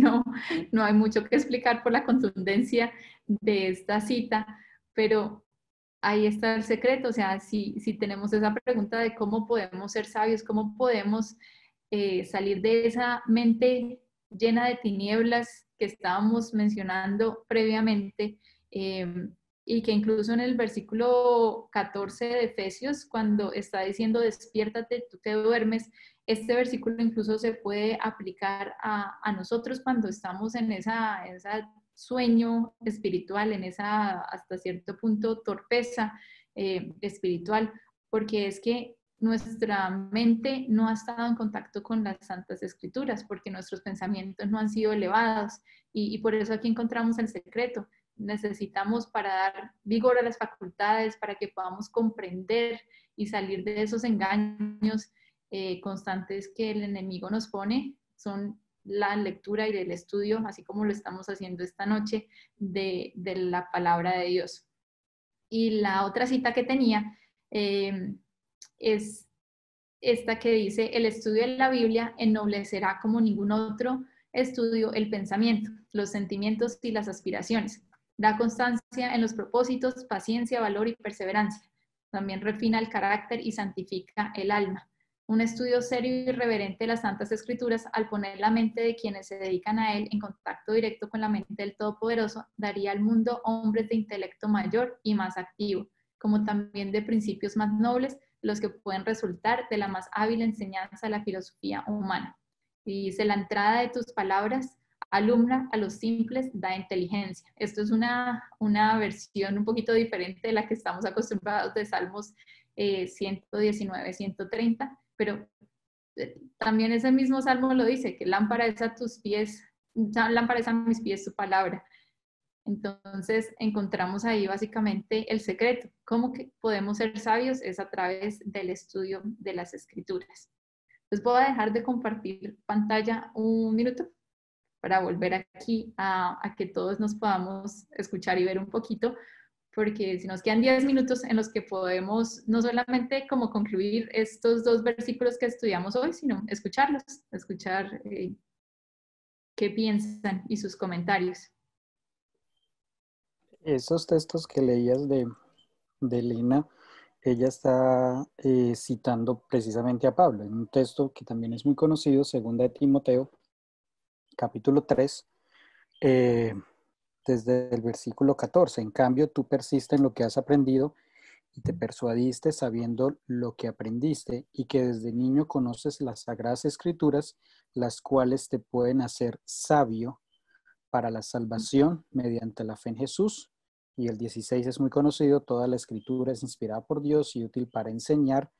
no hay mucho que explicar por la contundencia de esta cita, pero ahí está el secreto. O sea, si tenemos esa pregunta de cómo podemos ser sabios, cómo podemos salir de esa mente llena de tinieblas que estábamos mencionando previamente, y que incluso en el versículo 14 de Efesios, cuando está diciendo despiértate, tú que duermes, este versículo incluso se puede aplicar a nosotros cuando estamos en esa sueño espiritual, en esa hasta cierto punto torpeza espiritual, porque es que nuestra mente no ha estado en contacto con las Santas Escrituras, porque nuestros pensamientos no han sido elevados y por eso aquí encontramos el secreto. Necesitamos para dar vigor a las facultades, para que podamos comprender y salir de esos engaños constantes que el enemigo nos pone, son la lectura y el estudio, así como lo estamos haciendo esta noche, de la palabra de Dios. Y la otra cita que tenía es esta que dice, el estudio de la Biblia ennoblecerá como ningún otro estudio el pensamiento, los sentimientos y las aspiraciones. Da constancia en los propósitos, paciencia, valor y perseverancia. También refina el carácter y santifica el alma. Un estudio serio y reverente de las Santas Escrituras, al poner la mente de quienes se dedican a él en contacto directo con la mente del Todopoderoso, daría al mundo hombres de intelecto mayor y más activo, como también de principios más nobles, los que pueden resultar de la más hábil enseñanza de la filosofía humana. Y dice, la entrada de tus palabras alumbra a los simples, da inteligencia. Esto es una versión un poquito diferente de la que estamos acostumbrados de Salmos 119, 130, pero también ese mismo Salmo lo dice, que lámpara es a tus pies, lámpara es a mis pies tu palabra. Entonces encontramos ahí básicamente el secreto. ¿Cómo que podemos ser sabios? Es a través del estudio de las Escrituras. Entonces voy a dejar de compartir pantalla un minuto para volver aquí a que todos nos podamos escuchar y ver un poquito, porque si nos quedan 10 minutos en los que podemos no solamente como concluir estos 2 versículos que estudiamos hoy, sino escucharlos, escuchar qué piensan y sus comentarios. Esos textos que leías de Lina, ella está citando precisamente a Pablo, en un texto que también es muy conocido, 2 de Timoteo, capítulo 3, desde el versículo 14. En cambio, tú persiste en lo que has aprendido y te persuadiste sabiendo lo que aprendiste y que desde niño conoces las sagradas escrituras, las cuales te pueden hacer sabio para la salvación mediante la fe en Jesús. Y el 16 es muy conocido, toda la escritura es inspirada por Dios y útil para enseñar,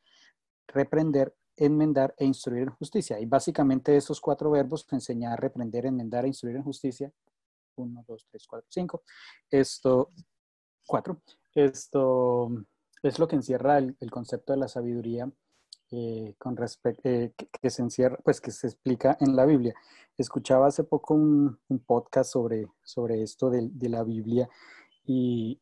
reprender, enmendar e instruir en justicia. Y básicamente esos 4 verbos, enseñar, reprender, enmendar e instruir en justicia, 1, 2, 3, 4, 5, 4, esto es lo que encierra el concepto de la sabiduría con respecto que se encierra, pues que se explica en la Biblia. Escuchaba hace poco un podcast sobre esto de la Biblia y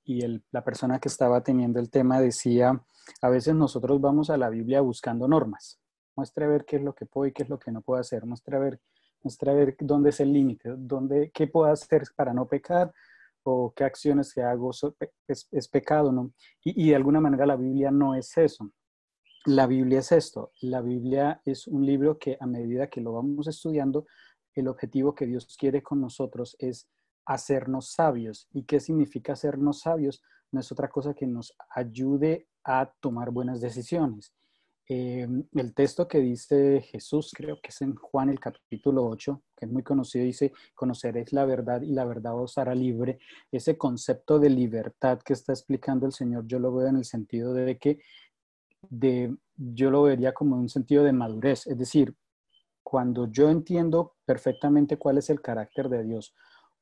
la persona que estaba teniendo el tema decía, a veces nosotros vamos a la Biblia buscando normas. Muestre a ver qué es lo que puedo y qué es lo que no puedo hacer. Muestre a ver dónde es el límite, qué puedo hacer para no pecar o qué acciones que hago es pecado, ¿no? Y de alguna manera la Biblia no es eso. La Biblia es esto. La Biblia es un libro que a medida que lo vamos estudiando, el objetivo que Dios quiere con nosotros es hacernos sabios. ¿Y qué significa hacernos sabios? No es otra cosa que nos ayude a tomar buenas decisiones. El texto que dice Jesús, creo que es en Juan el capítulo 8, que es muy conocido, dice, conoceréis la verdad y la verdad os hará libre. Ese concepto de libertad que está explicando el Señor, yo lo veo en el sentido de que yo lo vería como un sentido de madurez, es decir, cuando yo entiendo perfectamente cuál es el carácter de Dios,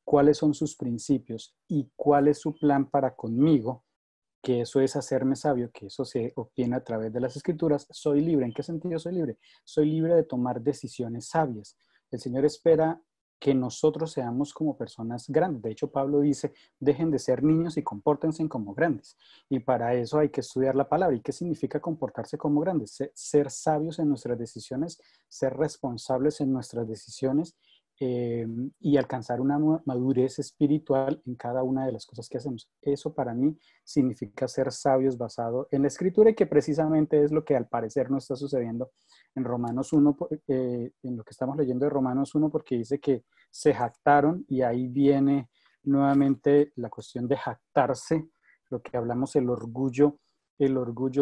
cuáles son sus principios y cuál es su plan para conmigo, que eso es hacerme sabio, que eso se obtiene a través de las escrituras, soy libre. ¿En qué sentido soy libre? Soy libre de tomar decisiones sabias. El Señor espera que nosotros seamos como personas grandes. De hecho, Pablo dice, dejen de ser niños y compórtense como grandes. Y para eso hay que estudiar la palabra. ¿Y qué significa comportarse como grandes? Ser sabios en nuestras decisiones, ser responsables en nuestras decisiones y alcanzar una madurez espiritual en cada una de las cosas que hacemos. Eso para mí significa ser sabios basado en la escritura y que precisamente es lo que al parecer no está sucediendo en Romanos 1, en lo que estamos leyendo de Romanos 1, porque dice que se jactaron y ahí viene nuevamente la cuestión de jactarse lo que hablamos, el orgullo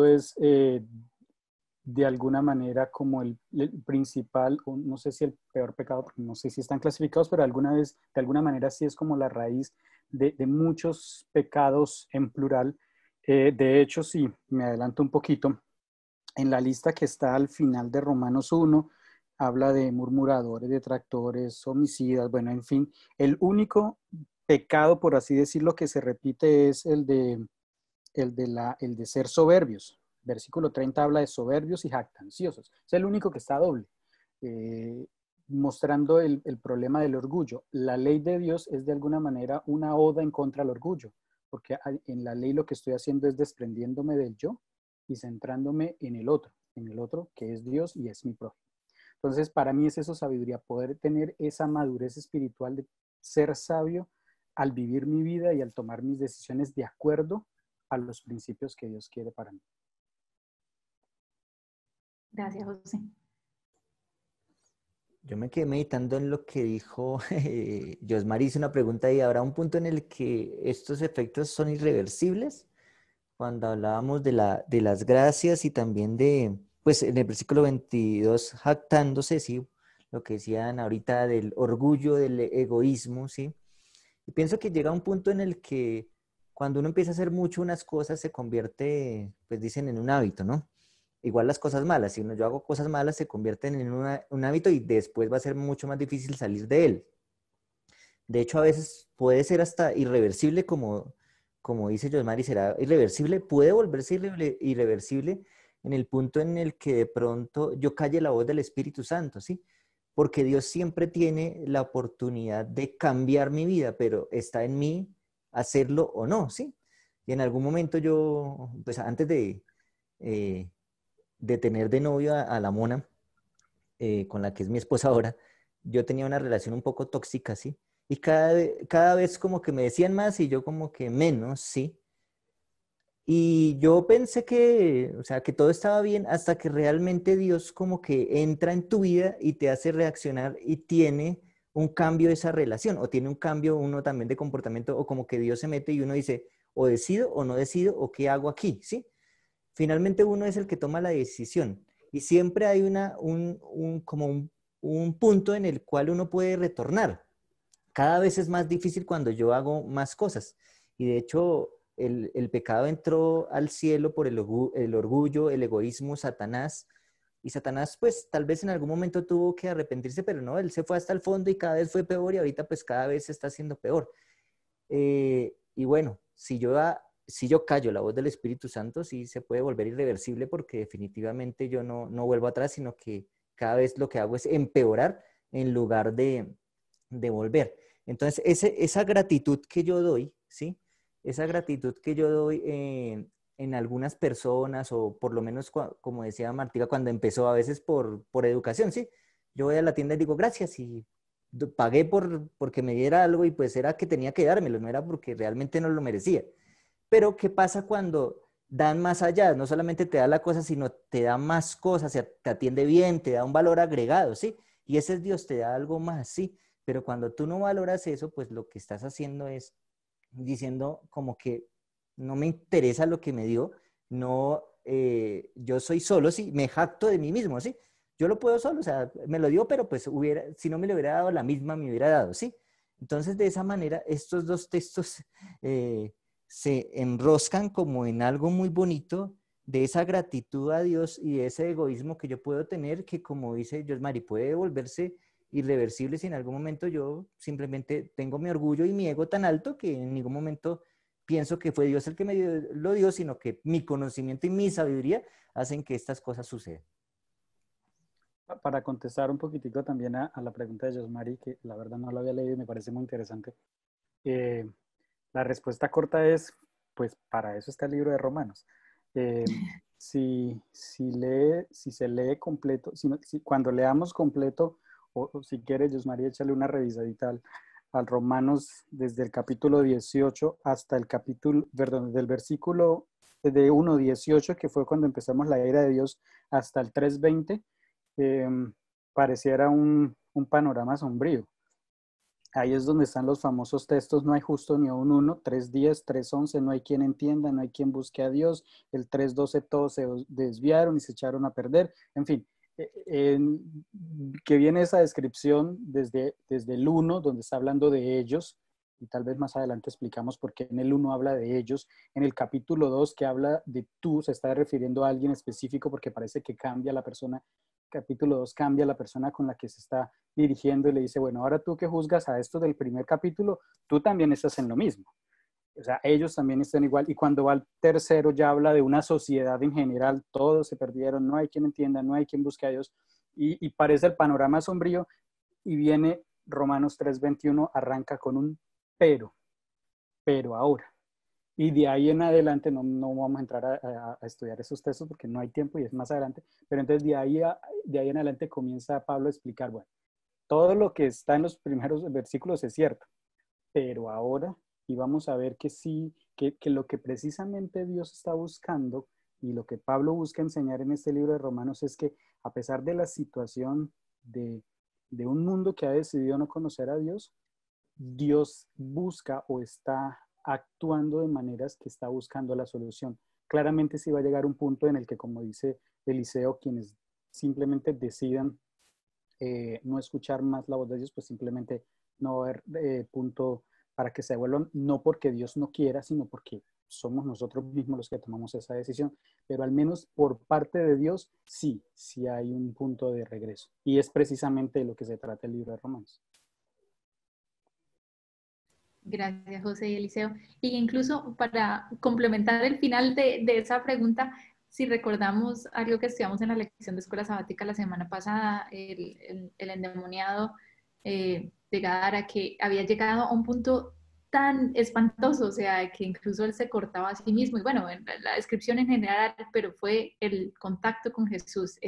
es de alguna manera como el principal, o no sé si el peor pecado, porque no sé si están clasificados, pero de alguna manera sí es como la raíz de muchos pecados en plural. De hecho, sí, me adelanto un poquito, en la lista que está al final de Romanos 1, habla de murmuradores, detractores, homicidas, bueno, en fin, el único pecado, por así decirlo, que se repite es el de ser soberbios. Versículo 30 habla de soberbios y jactanciosos. Es el único que está doble, mostrando el problema del orgullo. La ley de Dios es de alguna manera una oda en contra del orgullo, porque en la ley lo que estoy haciendo es desprendiéndome del yo y centrándome en el otro que es Dios y es mi prójimo. Entonces, para mí es eso sabiduría, poder tener esa madurez espiritual de ser sabio al vivir mi vida y al tomar mis decisiones de acuerdo a los principios que Dios quiere para mí. Gracias, José. Yo me quedé meditando en lo que dijo Josmar, hizo una pregunta y habrá un punto en el que estos efectos son irreversibles. Cuando hablábamos de las gracias y también pues en el versículo 22, jactándose, sí, lo que decían ahorita del orgullo, del egoísmo, sí. Y pienso que llega un punto en el que cuando uno empieza a hacer mucho unas cosas se convierte, pues dicen, en un hábito, ¿no? Igual las cosas malas, si yo hago cosas malas se convierten en un hábito y después va a ser mucho más difícil salir de él. De hecho, a veces puede ser hasta irreversible, como dice Josmari, será irreversible, puede volverse irreversible en el punto en el que de pronto yo calle la voz del Espíritu Santo, ¿sí? Porque Dios siempre tiene la oportunidad de cambiar mi vida, pero está en mí hacerlo o no, ¿sí? Y en algún momento yo, pues antes de tener de novio a la Mona, con la que es mi esposa ahora, yo tenía una relación un poco tóxica, ¿sí? Y cada vez como que me decían más y yo como que menos, ¿sí? Y yo pensé que, o sea, que todo estaba bien hasta que realmente Dios como que entra en tu vida y te hace reaccionar y tiene un cambio de esa relación o tiene un cambio uno también de comportamiento o como que Dios se mete y uno dice o decido o no decido o qué hago aquí, ¿sí? Finalmente uno es el que toma la decisión y siempre hay un punto en el cual uno puede retornar. Cada vez es más difícil cuando yo hago más cosas y de hecho el pecado entró al cielo por el orgullo, el egoísmo, Satanás. Y Satanás, pues, tal vez en algún momento tuvo que arrepentirse, pero no, él se fue hasta el fondo y cada vez fue peor y ahorita, pues, cada vez se está haciendo peor. Y bueno, si yo callo la voz del Espíritu Santo, sí se puede volver irreversible porque definitivamente yo no vuelvo atrás, sino que cada vez lo que hago es empeorar en lugar de volver. Entonces, esa gratitud que yo doy, ¿sí? Esa gratitud que yo doy en algunas personas, o por lo menos, como decía Martica, cuando empezó a veces por educación, ¿sí? Yo voy a la tienda y digo gracias y pagué porque me diera algo y pues era que tenía que dármelo, no era porque realmente no lo merecía. Pero ¿qué pasa cuando dan más allá? No solamente te da la cosa, sino te da más cosas, te atiende bien, te da un valor agregado, ¿sí? Y ese es Dios, te da algo más, ¿sí? Pero cuando tú no valoras eso, pues lo que estás haciendo es diciendo como que no me interesa lo que me dio, no, yo soy solo, sí, me jacto de mí mismo, ¿sí? Yo lo puedo solo, o sea, me lo dio, pero pues si no me lo hubiera dado la misma, me hubiera dado, ¿sí? Entonces, de esa manera, estos dos textos se enroscan como en algo muy bonito de esa gratitud a Dios y de ese egoísmo que yo puedo tener, que como dice Josmari, puede volverse irreversible si en algún momento yo simplemente tengo mi orgullo y mi ego tan alto que en ningún momento pienso que fue Dios el que lo dio, sino que mi conocimiento y mi sabiduría hacen que estas cosas sucedan. Para contestar un poquitico también a la pregunta de Josmari, que la verdad no la había leído y me parece muy interesante. La respuesta corta es, pues para eso está el libro de Romanos. Si se lee completo, cuando leamos completo, o si quieres, Josmari, échale una revisadita al Romanos desde el capítulo 18 hasta el capítulo, perdón, del versículo de 1:18, que fue cuando empezamos la ira de Dios, hasta el 3:20, pareciera un panorama sombrío. Ahí es donde están los famosos textos: no hay justo ni aun uno, 3:10, 3:11, no hay quien entienda, no hay quien busque a Dios, el 3:12, todos se desviaron y se echaron a perder. En fin, que viene esa descripción desde el 1, donde está hablando de ellos, y tal vez más adelante explicamos por qué en el 1 habla de ellos. En el capítulo 2, que habla de tú, se está refiriendo a alguien específico porque parece que cambia la persona. Capítulo 2 cambia la persona con la que se está dirigiendo y le dice, bueno, ahora tú que juzgas a esto del primer capítulo, tú también estás en lo mismo. O sea, ellos también están igual. Y cuando va al tercero ya habla de una sociedad en general, todos se perdieron, no hay quien entienda, no hay quien busque a Dios. Y parece el panorama sombrío, y viene Romanos 3:21, arranca con un pero ahora. Y de ahí en adelante, no vamos a entrar a estudiar esos textos porque no hay tiempo y es más adelante, pero entonces de ahí en adelante comienza Pablo a explicar, bueno, todo lo que está en los primeros versículos es cierto, pero ahora, y vamos a ver que sí, que lo que precisamente Dios está buscando y lo que Pablo busca enseñar en este libro de Romanos es que a pesar de la situación de un mundo que ha decidido no conocer a Dios, Dios busca o está actuando de maneras que está buscando la solución. Claramente sí va a llegar un punto en el que, como dice Eliseo, quienes simplemente decidan no escuchar más la voz de Dios, pues simplemente no va a haber punto para que se vuelvan, no porque Dios no quiera, sino porque somos nosotros mismos los que tomamos esa decisión. Pero al menos por parte de Dios, sí hay un punto de regreso. Y es precisamente de lo que se trata el libro de Romanos. Gracias, José y Eliseo. Y incluso para complementar el final de esa pregunta, si recordamos algo que estudiamos en la lección de escuela sabática la semana pasada, el endemoniado de Gadara, que había llegado a un punto tan espantoso, o sea, que incluso él se cortaba a sí mismo. Y bueno, la descripción en general, pero fue el contacto con Jesús,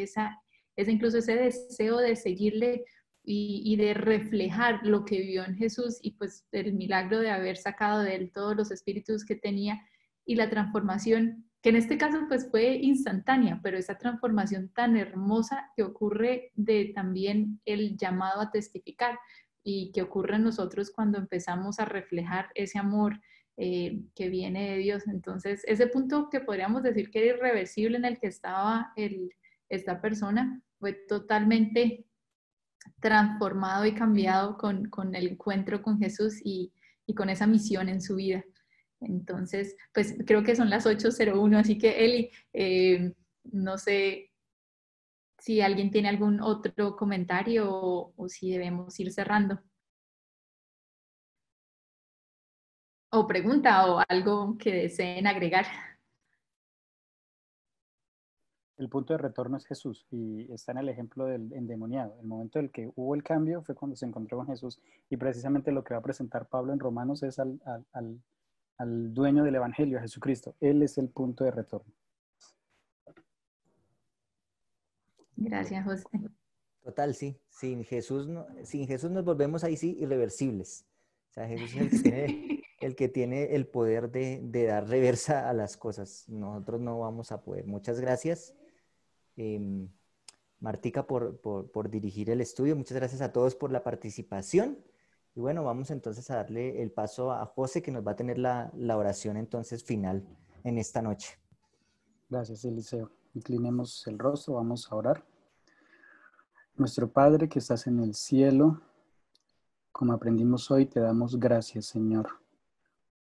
incluso ese deseo de seguirle y de reflejar lo que vio en Jesús y pues el milagro de haber sacado de él todos los espíritus que tenía y la transformación, que en este caso pues fue instantánea, pero esa transformación tan hermosa que ocurre de también el llamado a testificar y que ocurre en nosotros cuando empezamos a reflejar ese amor que viene de Dios. Entonces, ese punto que podríamos decir que era irreversible en el que estaba esta persona fue totalmente transformado y cambiado con el encuentro con Jesús y con esa misión en su vida. Entonces, pues creo que son las 8:01, así que Eli, no sé si alguien tiene algún otro comentario o si debemos ir cerrando. O pregunta o algo que deseen agregar. El punto de retorno es Jesús y está en el ejemplo del endemoniado. El momento en el que hubo el cambio fue cuando se encontró con Jesús, y precisamente lo que va a presentar Pablo en Romanos es al dueño del Evangelio, a Jesucristo. Él es el punto de retorno. Gracias, José. Total, sí. Sin Jesús nos volvemos ahí sí irreversibles. O sea, Jesús es el que tiene, el que tiene el poder de dar reversa a las cosas. Nosotros no vamos a poder. Muchas gracias, Martica, por dirigir el estudio. Muchas gracias a todos por la participación. Y bueno, vamos entonces a darle el paso a José, que nos va a tener la oración entonces final en esta noche. Gracias, Eliseo. Inclinemos el rostro, vamos a orar. Nuestro Padre que estás en el cielo, como aprendimos hoy, te damos gracias, Señor,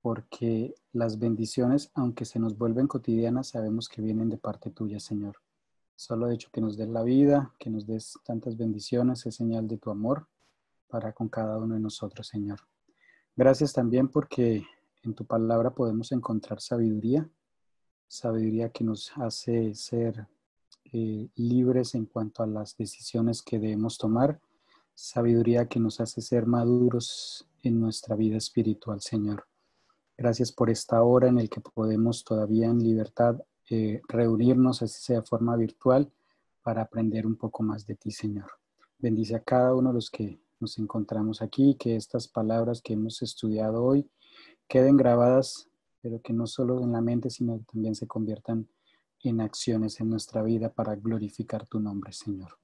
porque las bendiciones, aunque se nos vuelven cotidianas, sabemos que vienen de parte tuya, Señor. Solo hecho que nos des la vida, que nos des tantas bendiciones, es señal de tu amor para con cada uno de nosotros, Señor. Gracias también porque en tu palabra podemos encontrar sabiduría que nos hace ser libres en cuanto a las decisiones que debemos tomar, sabiduría que nos hace ser maduros en nuestra vida espiritual, Señor. Gracias por esta hora en la que podemos todavía en libertad reunirnos, así sea de forma virtual, para aprender un poco más de ti, Señor. Bendice a cada uno de los que nos encontramos aquí, que estas palabras que hemos estudiado hoy queden grabadas, pero que no solo en la mente, sino también se conviertan en acciones en nuestra vida para glorificar tu nombre, Señor.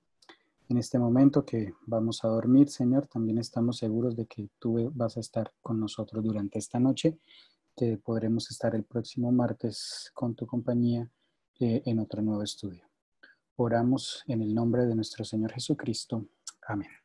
En este momento que vamos a dormir, Señor, también estamos seguros de que tú vas a estar con nosotros durante esta noche, que podremos estar el próximo martes con tu compañía en otro nuevo estudio. Oramos en el nombre de nuestro Señor Jesucristo. Amén.